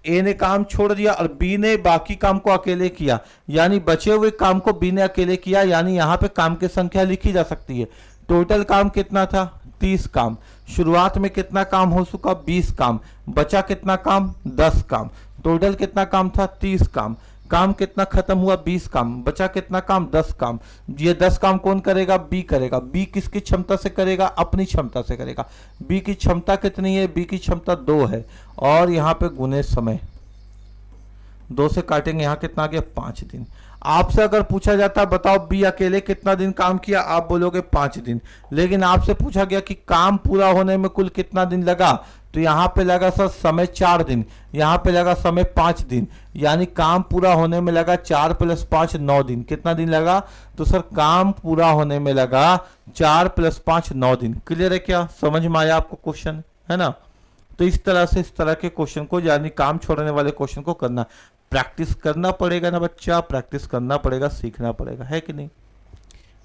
ए ने काम छोड़ दिया और बी ने बाकी काम को अकेले किया, यानी बचे हुए काम को बी ने अकेले किया, यानी यहाँ पे काम की संख्या लिखी जा सकती है। टोटल काम कितना था? 30 काम। शुरुआत में कितना काम हो चुका? 20 काम। बचा कितना काम? 10 काम। टोटल कितना काम था? 30 काम। काम कितना खत्म हुआ? 20 काम। बचा कितना काम? 10 काम। ये 10 काम कौन करेगा? बी करेगा। बी किसकी क्षमता से करेगा? अपनी क्षमता से करेगा। बी की क्षमता कितनी है? बी की क्षमता 2 है, और यहाँ पे गुने समय, 2 से काटेंगे, यहाँ कितना आ गया? 5 दिन। आपसे अगर पूछा जाता बताओ बी अकेले कितना दिन काम किया, आप बोलोगे 5 दिन। लेकिन आपसे पूछा गया कि काम पूरा होने में कुल कितना दिन लगा, तो यहाँ पे लगा सर समय 4 दिन, यहाँ पे लगा समय 5 दिन, यानी काम पूरा होने में लगा 4 + 5 9 दिन। कितना दिन लगा? तो सर काम पूरा होने में लगा 4 + 5 9 दिन। क्लियर है क्या? समझ में आया आपको क्वेश्चन, है ना? तो इस तरह से, इस तरह के क्वेश्चन को, यानी काम छोड़ने वाले क्वेश्चन को करना, प्रैक्टिस करना पड़ेगा ना बच्चा, प्रैक्टिस करना पड़ेगा, सीखना पड़ेगा, है कि नहीं?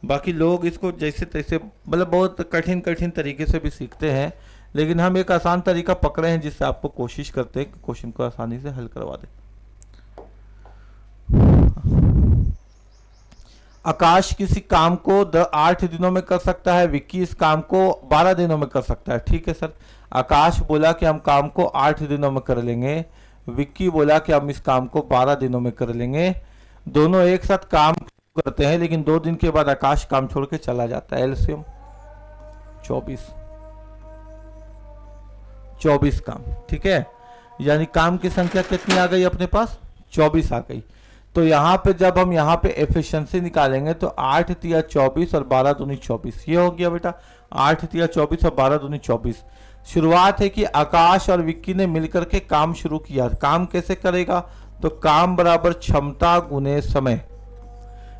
बाकी लोग इसको जैसे तैसे, मतलब बहुत कठिन कठिन तरीके से भी सीखते हैं, लेकिन हम एक आसान तरीका पकड़े हैं जिससे आपको कोशिश करते हैं कि क्वेश्चन को आसानी से हल करवा दें। आकाश किसी काम को 8 दिनों में कर सकता है, विक्की इस काम को 12 दिनों में कर सकता है। ठीक है सर, आकाश बोला कि हम काम को 8 दिनों में कर लेंगे, विक्की बोला कि हम इस काम को 12 दिनों में कर लेंगे। दोनों एक साथ काम करते हैं, लेकिन 2 दिन के बाद आकाश काम छोड़ के चला जाता है। एलसीएम 24 काम। ठीक है, यानी काम की संख्या कितनी आ गई अपने पास? 24 आ गई। तो यहाँ पे जब हम यहाँ पे एफिशिएंसी निकालेंगे तो 8 तिया 24 और 12 दूनी 24, ये हो गया बेटा। 8 तिया 24 और 12 दूनी 24। शुरुआत है कि आकाश और विक्की ने मिलकर के काम शुरू किया। काम कैसे करेगा? तो काम बराबर क्षमता गुने समय।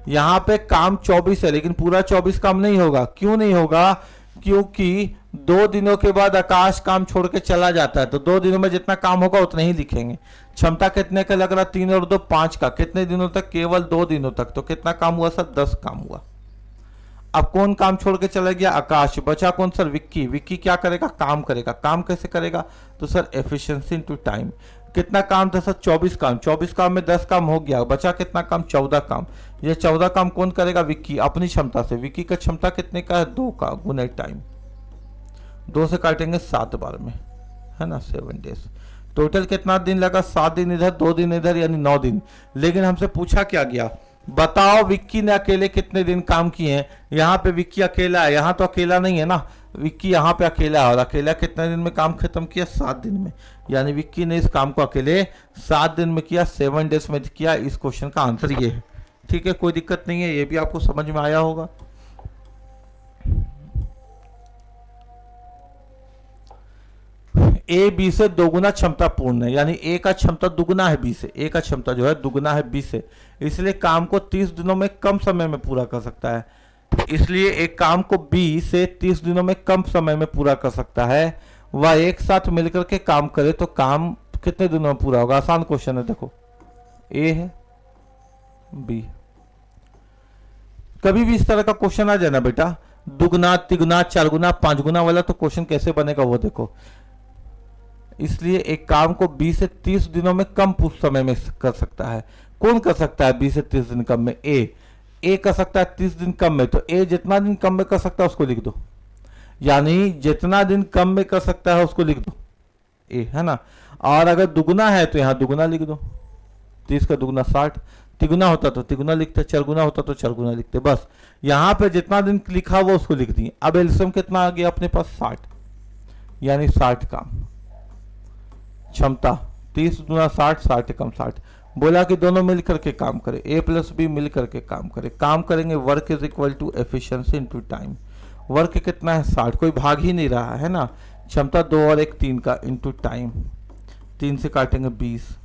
यहाँ पे काम 24 है, लेकिन पूरा 24 काम नहीं होगा। क्यों नहीं होगा? क्योंकि 2 दिनों के बाद आकाश काम छोड़ के चला जाता है, तो 2 दिनों में जितना काम होगा उतना ही लिखेंगे। क्षमता कितने का लग रहा? 3 और 2 5 का। कितने दिनों तक? केवल 2 दिनों तक। तो कितना काम हुआ सर? 10 काम हुआ। अब कौन काम छोड़ के चला गया? आकाश। बचा कौन सर? विक्की। विक्की क्या करेगा? काम करेगा। काम कैसे करेगा? तो सर एफिशिएंसी इनटू टाइम। कितना काम था सर? 24 काम। 24 काम में 10 काम हो गया, बचा कितना काम? 14 काम। ये 14 काम कौन करेगा? विक्की, अपनी क्षमता से। विक्की का क्षमता कितने का है? 2 का, गुने टाइम। 2 से काटेंगे 7 बार में, है ना, 7 डेज। टोटल कितना दिन लगा? 7 दिन इधर, 2 दिन इधर, यानी 9 दिन। लेकिन हमसे पूछा क्या गया? बताओ विक्की ने अकेले कितने दिन काम किए हैं? यहाँ पे विक्की अकेला है, यहाँ तो अकेला नहीं है ना, विक्की यहाँ पे अकेला है, और अकेला कितने दिन में काम खत्म किया? 7 दिन में। यानी विक्की ने इस काम को अकेले 7 दिन में किया, 7 डेज में किया। इस क्वेश्चन का आंसर ये है। ठीक है, कोई दिक्कत नहीं है, ये भी आपको समझ में आया होगा। ए बी से दोगुना क्षमता पूर्ण है, यानी ए का क्षमता दुगुना है बी से, ए का क्षमता जो है दुगुना है बी से, इसलिए काम को 30 दिनों में कम समय में पूरा कर सकता है। इसलिए एक काम को 20 से 30 दिनों में कम समय में पूरा कर सकता है। वह एक साथ मिलकर के काम करे तो काम कितने दिनों में पूरा होगा? आसान क्वेश्चन है। देखो ए है, बी। कभी भी इस तरह का क्वेश्चन आ जाए ना बेटा, दुगुना, तिगुना, चार गुना, 5 गुना वाला, तो क्वेश्चन कैसे बनेगा वो देखो। इसलिए एक काम को 20 से 30 दिनों में कम समय में कर सकता है। कौन कर सकता है 20 से 30 दिन कम में? ए कर सकता है 30 दिन कम में। तो ए जितना दिन कम में कर सकता है उसको लिख दो, यानी जितना दिन कम में कर सकता है उसको लिख दो ए, है ना। और अगर दुगुना है तो यहां दुगुना लिख दो, 30 का दुगुना 60। तिगुना होता तो तिगुना लिखते, चरगुना होता तो चरगुना लिखते। बस यहां पे जितना दिन लिखा वो उसको लिख दिए। अब एलसीएम कितना आ गया अपने पास? 60, यानी 60 काम। क्षमता 30 गुना 60, 60 कम 60। बोला कि दोनों मिल करके काम करे, ए प्लस बी मिल करके काम करे। काम करेंगे, work is equal to efficiency into time. Work कितना है? 60, कोई भाग ही नहीं रहा है ना। क्षमता 2 और 1 3 का इंटू टाइम, 3 से काटेंगे 20,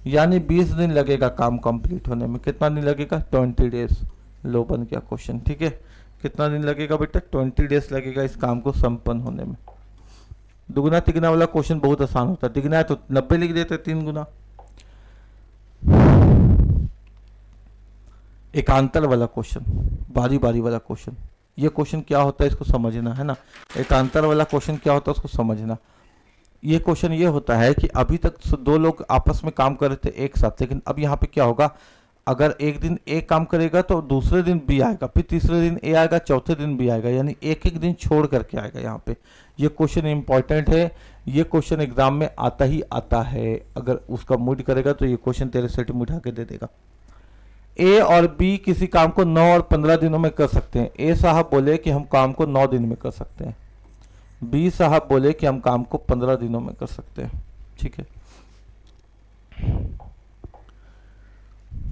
यानी 20 दिन लगेगा काम कंप्लीट होने में। कितना दिन लगेगा? 20 डेज। लो बन गया क्वेश्चन, ठीक है। कितना दिन लगेगा बेटा? 20 डेज लगेगा इस काम को संपन्न होने में। दुगुना तिगुना वाला क्वेश्चन बहुत आसान होता है। तिगुना है तो 90 लिख देते 3 गुना। एकांतर वाला क्वेश्चन, बारी बारी वाला क्वेश्चन, ये क्वेश्चन क्या होता है इसको समझना है ना। एकांतर वाला क्वेश्चन क्या होता है उसको समझना। ये क्वेश्चन ये होता है कि अभी तक 2 लोग आपस में काम कर रहे थे एक साथ, लेकिन अब यहाँ पे क्या होगा, अगर एक दिन ए काम करेगा तो दूसरे दिन बी आएगा, फिर तीसरे दिन ए आएगा, चौथे दिन बी आएगा, यानी एक एक दिन छोड़ करके आएगा यहाँ पे। ये क्वेश्चन इंपॉर्टेंट है, ये क्वेश्चन एग्जाम में आता ही आता है। अगर उसका मूड करेगा तो ये क्वेश्चन तेरे सेट में उठा के दे देगा। ए और बी किसी काम को 9 और 15 दिनों में कर सकते हैं। ए साहब बोले कि हम काम को 9 दिन में कर सकते हैं, बी साहब बोले कि हम काम को 15 दिनों में कर सकते हैं, ठीक है।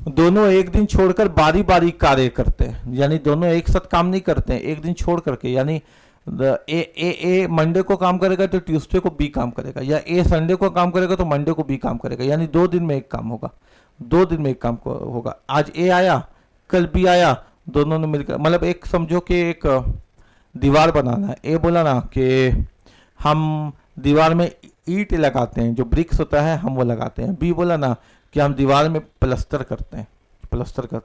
दोनों एक दिन छोड़कर बारी बारी कार्य करते हैं, यानी दोनों एक साथ काम नहीं करते हैं, एक दिन छोड़ करके। यानी ए मंडे को काम करेगा तो ट्यूसडे को बी काम करेगा, या ए संडे को काम करेगा तो मंडे को बी काम करेगा, यानी 2 दिन में एक काम होगा, 2 दिन में एक काम होगा। आज ए आया, कल बी आया, दोनों ने मिलकर, मतलब एक समझो कि एक दीवार बनाना है। ए बोला ना कि हम दीवार में ईंट लगाते हैं, जो ब्रिक्स होता है हम वो लगाते हैं। बी बोला ना कि हम दीवार में प्लास्टर करते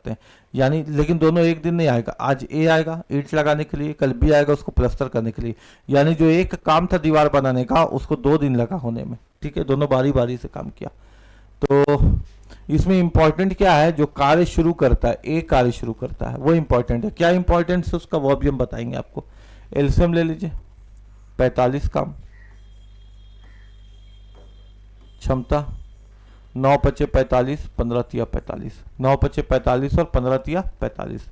हैं, यानी लेकिन दोनों एक दिन नहीं आएगा। आज ए आएगा ईंट लगाने के लिए, कल बी आएगा उसको प्लास्टर करने के लिए, यानी जो एक काम था दीवार बनाने का उसको 2 दिन लगा होने में, ठीक है। दोनों बारी बारी से काम किया। तो इसमें इंपॉर्टेंट क्या है? जो कार्य शुरू करता है, ए कार्य शुरू करता है, वो इंपॉर्टेंट है। क्या इंपॉर्टेंट है उसका वो भी हम बताएंगे आपको। एलसीएम ले लीजिए, 45 काम। क्षमता 9 पचे 45, 15 तिया 45, 9 पचे 45 और 15 तिया 45।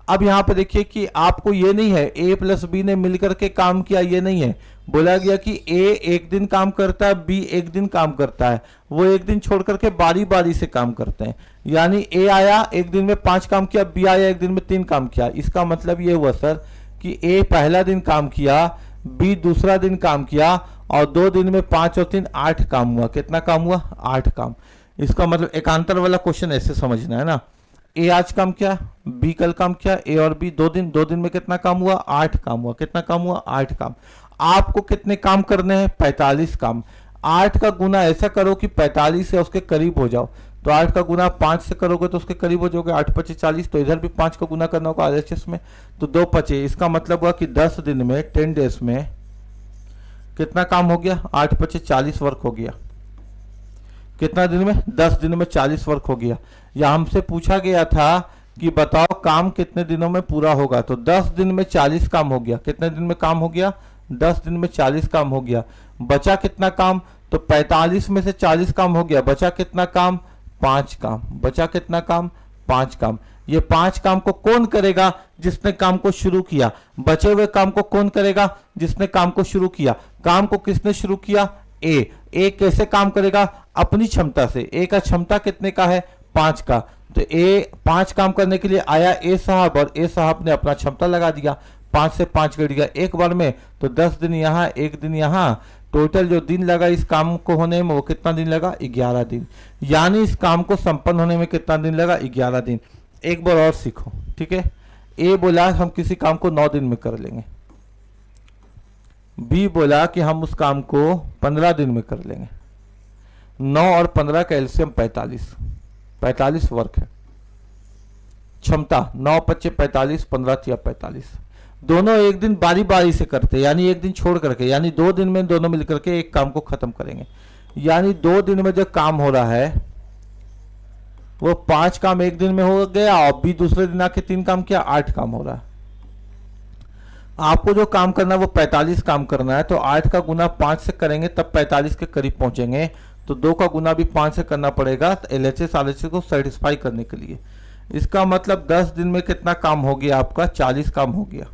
अब यहां पे देखिए कि आपको ये नहीं है ए प्लस बी ने मिलकर के काम किया, ये नहीं है। बोला गया कि ए एक दिन काम करता है, बी एक दिन काम करता है, वो एक दिन छोड़ करके बारी बारी से काम करते हैं। यानी ए आया एक दिन में 5 काम किया, बी आया एक दिन में 3 काम किया। इसका मतलब ये हुआ सर कि ए पहला दिन काम किया, बी दूसरा दिन काम किया, और 2 दिन में 5 और 3 8 काम हुआ। कितना काम हुआ? 8 काम। इसका मतलब एकांतर वाला क्वेश्चन ऐसे समझना है ना। ए आज काम किया, बी कल काम किया, ए और बी 2 दिन में कितना काम हुआ? 8 काम हुआ। कितना काम हुआ? 8 काम। आपको कितने काम करने हैं? 45 काम। 8 का गुना ऐसा करो कि 45 से उसके करीब हो जाओ। तो 8 का गुना 5 से करोगे तो उसके करीब हो जाओगे, 8 पचे 40। तो इधर भी 5 का गुना करना होगा आरएचएस में, तो 2 पचे। इसका मतलब हुआ कि 10 दिन में 10 डेज में कितना काम हो गया? 8 पचे 40 वर्क हो गया। कितना दिन में? 10 दिन में 40 वर्क हो गया। या हमसे पूछा गया था कि बताओ काम कितने दिनों में पूरा होगा, तो 10 दिन में 40 काम हो गया। कितने दिन में काम हो गया? 10 दिन में 40 काम हो गया। बचा कितना काम? तो 45 में से 40 काम हो गया, बचा कितना काम? 5 काम। बचा कितना काम? 5 काम। ये 5 काम को कौन करेगा? जिसने काम को शुरू किया। बचे हुए काम को कौन करेगा? जिसने काम को शुरू किया। काम को किसने शुरू किया? ए कैसे काम करेगा? अपनी क्षमता से। ए का क्षमता कितने का है? 5 का। तो ए 5 काम करने के लिए आया ए साहब, और ए साहब ने अपना क्षमता लगा दिया, 5 से 5 कट गया एक बार में, तो 10 दिन यहाँ 1 दिन यहाँ, टोटल जो दिन लगा इस काम को होने में वो कितना दिन लगा? 11 दिन। यानी इस काम को संपन्न होने में कितना दिन लगा? 11 दिन। एक बार और सीखो, ठीक है। ए बोला हम किसी काम को 9 दिन में कर लेंगे, बी बोला कि हम उस काम को 15 दिन में कर लेंगे। 9 और 15 का एलसीएम 45 वर्क है। क्षमता 9 पच्चे 45, 15 तिया 45। दोनों एक दिन बारी बारी से करते, यानी एक दिन छोड़ करके, यानी 2 दिन में दोनों मिलकर के एक काम को खत्म करेंगे। यानी 2 दिन में जो काम हो रहा है वो 5 काम एक दिन में हो गया, और भी दूसरे दिन आके 3 काम किया, 8 काम हो रहा है। आपको जो काम करना है वो 45 काम करना है, तो 8 का गुना 5 से करेंगे तब 45 के करीब पहुंचेंगे। तो 2 का गुना भी 5 से करना पड़ेगा एलएचएस आरएचएस को सेटिस्फाई करने के लिए। इसका मतलब 10 दिन में कितना काम हो गया आपका? 40 काम हो गया।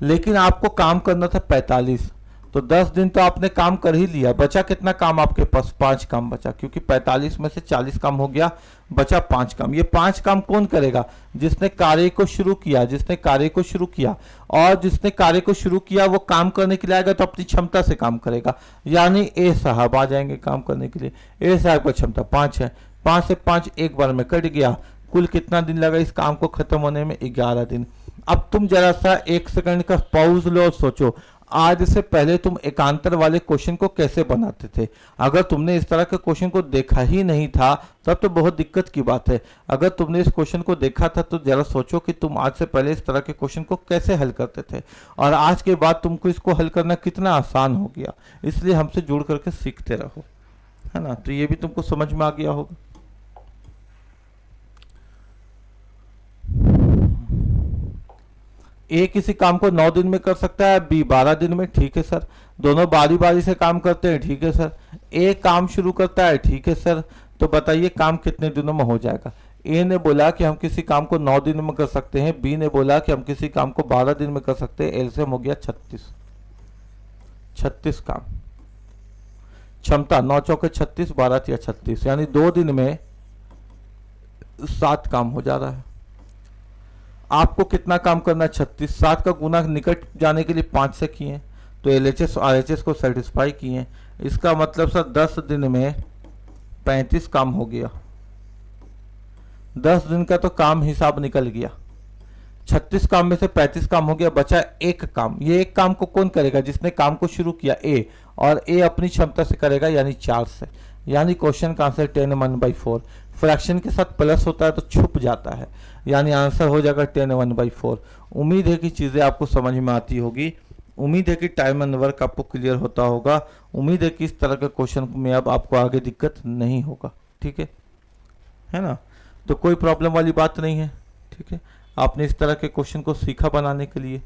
लेकिन आपको काम करना था 45, तो 10 दिन तो आपने काम कर ही लिया। बचा कितना काम आपके पास? 5 काम बचा, क्योंकि 45 में से 40 काम हो गया, बचा 5 काम। ये 5 काम कौन करेगा? जिसने कार्य को शुरू किया, जिसने कार्य को शुरू किया। और जिसने कार्य को शुरू किया वो काम करने के लिए आएगा तो अपनी क्षमता से काम करेगा, यानी ए साहब आ जाएंगे काम करने के लिए। ए साहब का क्षमता 5 है, 5 से 5 एक बार में कट गया। कुल कितना दिन लगा इस काम को खत्म होने में? 11 दिन। अब तुम जरा सा 1 सेकंड का पॉज लो और सोचो, आज से पहले तुम एकांतर वाले क्वेश्चन को कैसे बनाते थे? अगर तुमने इस तरह के क्वेश्चन को देखा ही नहीं था तब तो बहुत दिक्कत की बात है। अगर तुमने इस क्वेश्चन को देखा था तो जरा सोचो कि तुम आज से पहले इस तरह के क्वेश्चन को कैसे हल करते थे, और आज के बाद तुमको इसको हल करना कितना आसान हो गया। इसलिए हमसे जुड़ करके सीखते रहो, है ना। तो ये भी तुमको समझ में आ गया होगा। ए किसी काम को 9 दिन में कर सकता है, बी 12 दिन में। ठीक है सर, दोनों बारी बारी से काम करते हैं। ठीक है सर, ए काम शुरू करता है। ठीक है सर, तो बताइए काम कितने दिनों में हो जाएगा? ए ने बोला कि हम किसी काम को 9 दिन में कर सकते हैं, बी ने बोला कि हम किसी काम को 12 दिन में कर सकते हैं। एलसीएम हो गया 36 काम। क्षमता 9 चौके 36, 12 तिया 36, यानी 2 दिन में 7 काम हो जा रहा है। आपको कितना काम करना है? 36। 7 का गुना निकट जाने के लिए 5 से किए, तो एलएचएस आरएचएस को सेटिस्फाई किए। इसका मतलब सर 10 दिन में 35 काम हो गया। 10 दिन का तो काम हिसाब निकल गया। 36 काम में से 35 काम हो गया, बचा एक काम। ये एक काम को कौन करेगा? जिसने काम को शुरू किया, ए, और ए अपनी क्षमता से करेगा, यानी 4 से। यानी क्वेश्चन का आंसर 10(1/4)। फ्रैक्शन के साथ प्लस होता है तो छुप जाता है, यानी आंसर हो जाएगा 10(1/4)। उम्मीद है कि चीज़ें आपको समझ में आती होगी। उम्मीद है कि टाइम एंड वर्क आपको क्लियर होता होगा। उम्मीद है कि इस तरह के क्वेश्चन में अब आपको आगे दिक्कत नहीं होगा। ठीक है ना। तो कोई प्रॉब्लम वाली बात नहीं है। ठीक है, आपने इस तरह के क्वेश्चन को सीखा बनाने के लिए।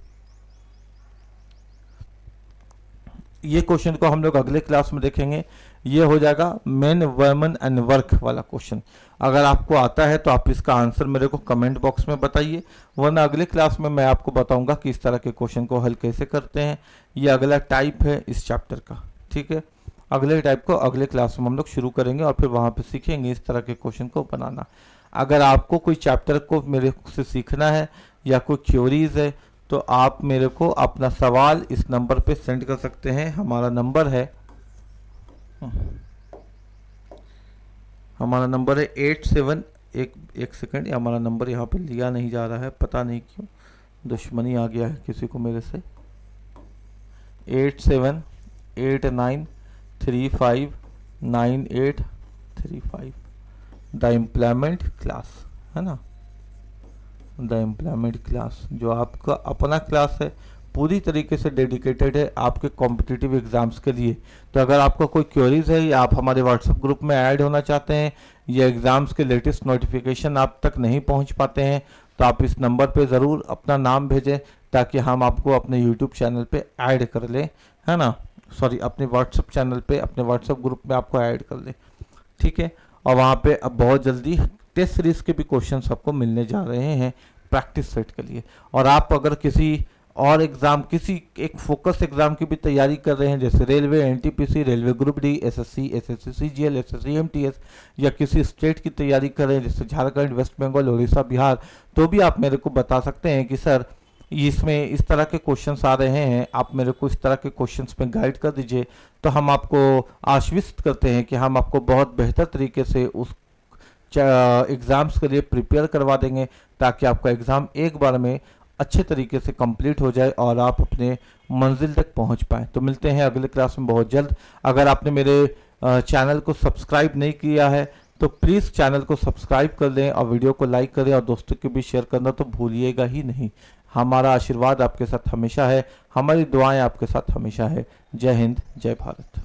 ये क्वेश्चन को हम लोग अगले क्लास में देखेंगे। ये हो जाएगा मेन, वुमेन एंड वर्क वाला क्वेश्चन। अगर आपको आता है तो आप इसका आंसर मेरे को कमेंट बॉक्स में बताइए, वरना अगले क्लास में मैं आपको बताऊंगा कि इस तरह के क्वेश्चन को हल कैसे करते हैं। ये अगला टाइप है इस चैप्टर का। ठीक है, अगले टाइप को अगले क्लास में हम लोग शुरू करेंगे और फिर वहाँ पे सीखेंगे इस तरह के क्वेश्चन को बनाना। अगर आपको कोई चैप्टर को मेरे से सीखना है या कोई थ्योरीज है तो आप मेरे को अपना सवाल इस नंबर पे सेंड कर सकते हैं। हमारा नंबर है 87, एक सेकंड, हमारा नंबर यहाँ पे लिया नहीं जा रहा है, पता नहीं क्यों, दुश्मनी आ गया है किसी को मेरे से। 8789359835 द एम्प्लॉयमेंट क्लास, है ना। द एम्प्लॉयमेंट क्लास जो आपका अपना क्लास है, पूरी तरीके से डेडिकेटेड है आपके कॉम्पिटिटिव एग्जाम्स के लिए। तो अगर आपका कोई क्वेरीज है या आप हमारे व्हाट्सएप ग्रुप में ऐड होना चाहते हैं या एग्जाम्स के लेटेस्ट नोटिफिकेशन आप तक नहीं पहुंच पाते हैं तो आप इस नंबर पे ज़रूर अपना नाम भेजें ताकि हम आपको अपने यूट्यूब चैनल पे ऐड कर लें, है ना। सॉरी, अपने व्हाट्सएप चैनल पे, अपने व्हाट्सएप ग्रुप में आपको ऐड कर लें। ठीक है, और वहाँ पे अब बहुत जल्दी टेस्ट सीरीज के भी क्वेश्चन आपको मिलने जा रहे हैं प्रैक्टिस सेट के लिए। और आप अगर किसी और एग्जाम, किसी एक फोकस एग्जाम की भी तैयारी कर रहे हैं, जैसे railway, NTPC, railway group D, SSC, SSC CGL, SSC MTS, या किसी स्टेट की तैयारी कर रहे हैं जैसे झारखंड, वेस्ट बंगाल, उड़ीसा, बिहार, तो भी आप मेरे को बता सकते हैं कि सर इसमें इस तरह के क्वेश्चंस आ रहे हैं, आप मेरे को इस तरह के क्वेश्चंस में गाइड कर दीजिए। तो हम आपको आश्वस्त करते हैं कि हम आपको बहुत बेहतर तरीके से उस एग्ज़ाम्स के लिए प्रिपेयर करवा देंगे, ताकि आपका एग्ज़ाम एक बार में अच्छे तरीके से कंप्लीट हो जाए और आप अपने मंजिल तक पहुंच पाएँ। तो मिलते हैं अगले क्लास में बहुत जल्द। अगर आपने मेरे चैनल को सब्सक्राइब नहीं किया है तो प्लीज़ चैनल को सब्सक्राइब कर लें और वीडियो को लाइक करें और दोस्तों के बीच शेयर करना तो भूलिएगा ही नहीं। हमारा आशीर्वाद आपके साथ हमेशा है, हमारी दुआएं आपके साथ हमेशा है। जय हिंद, जय भारत।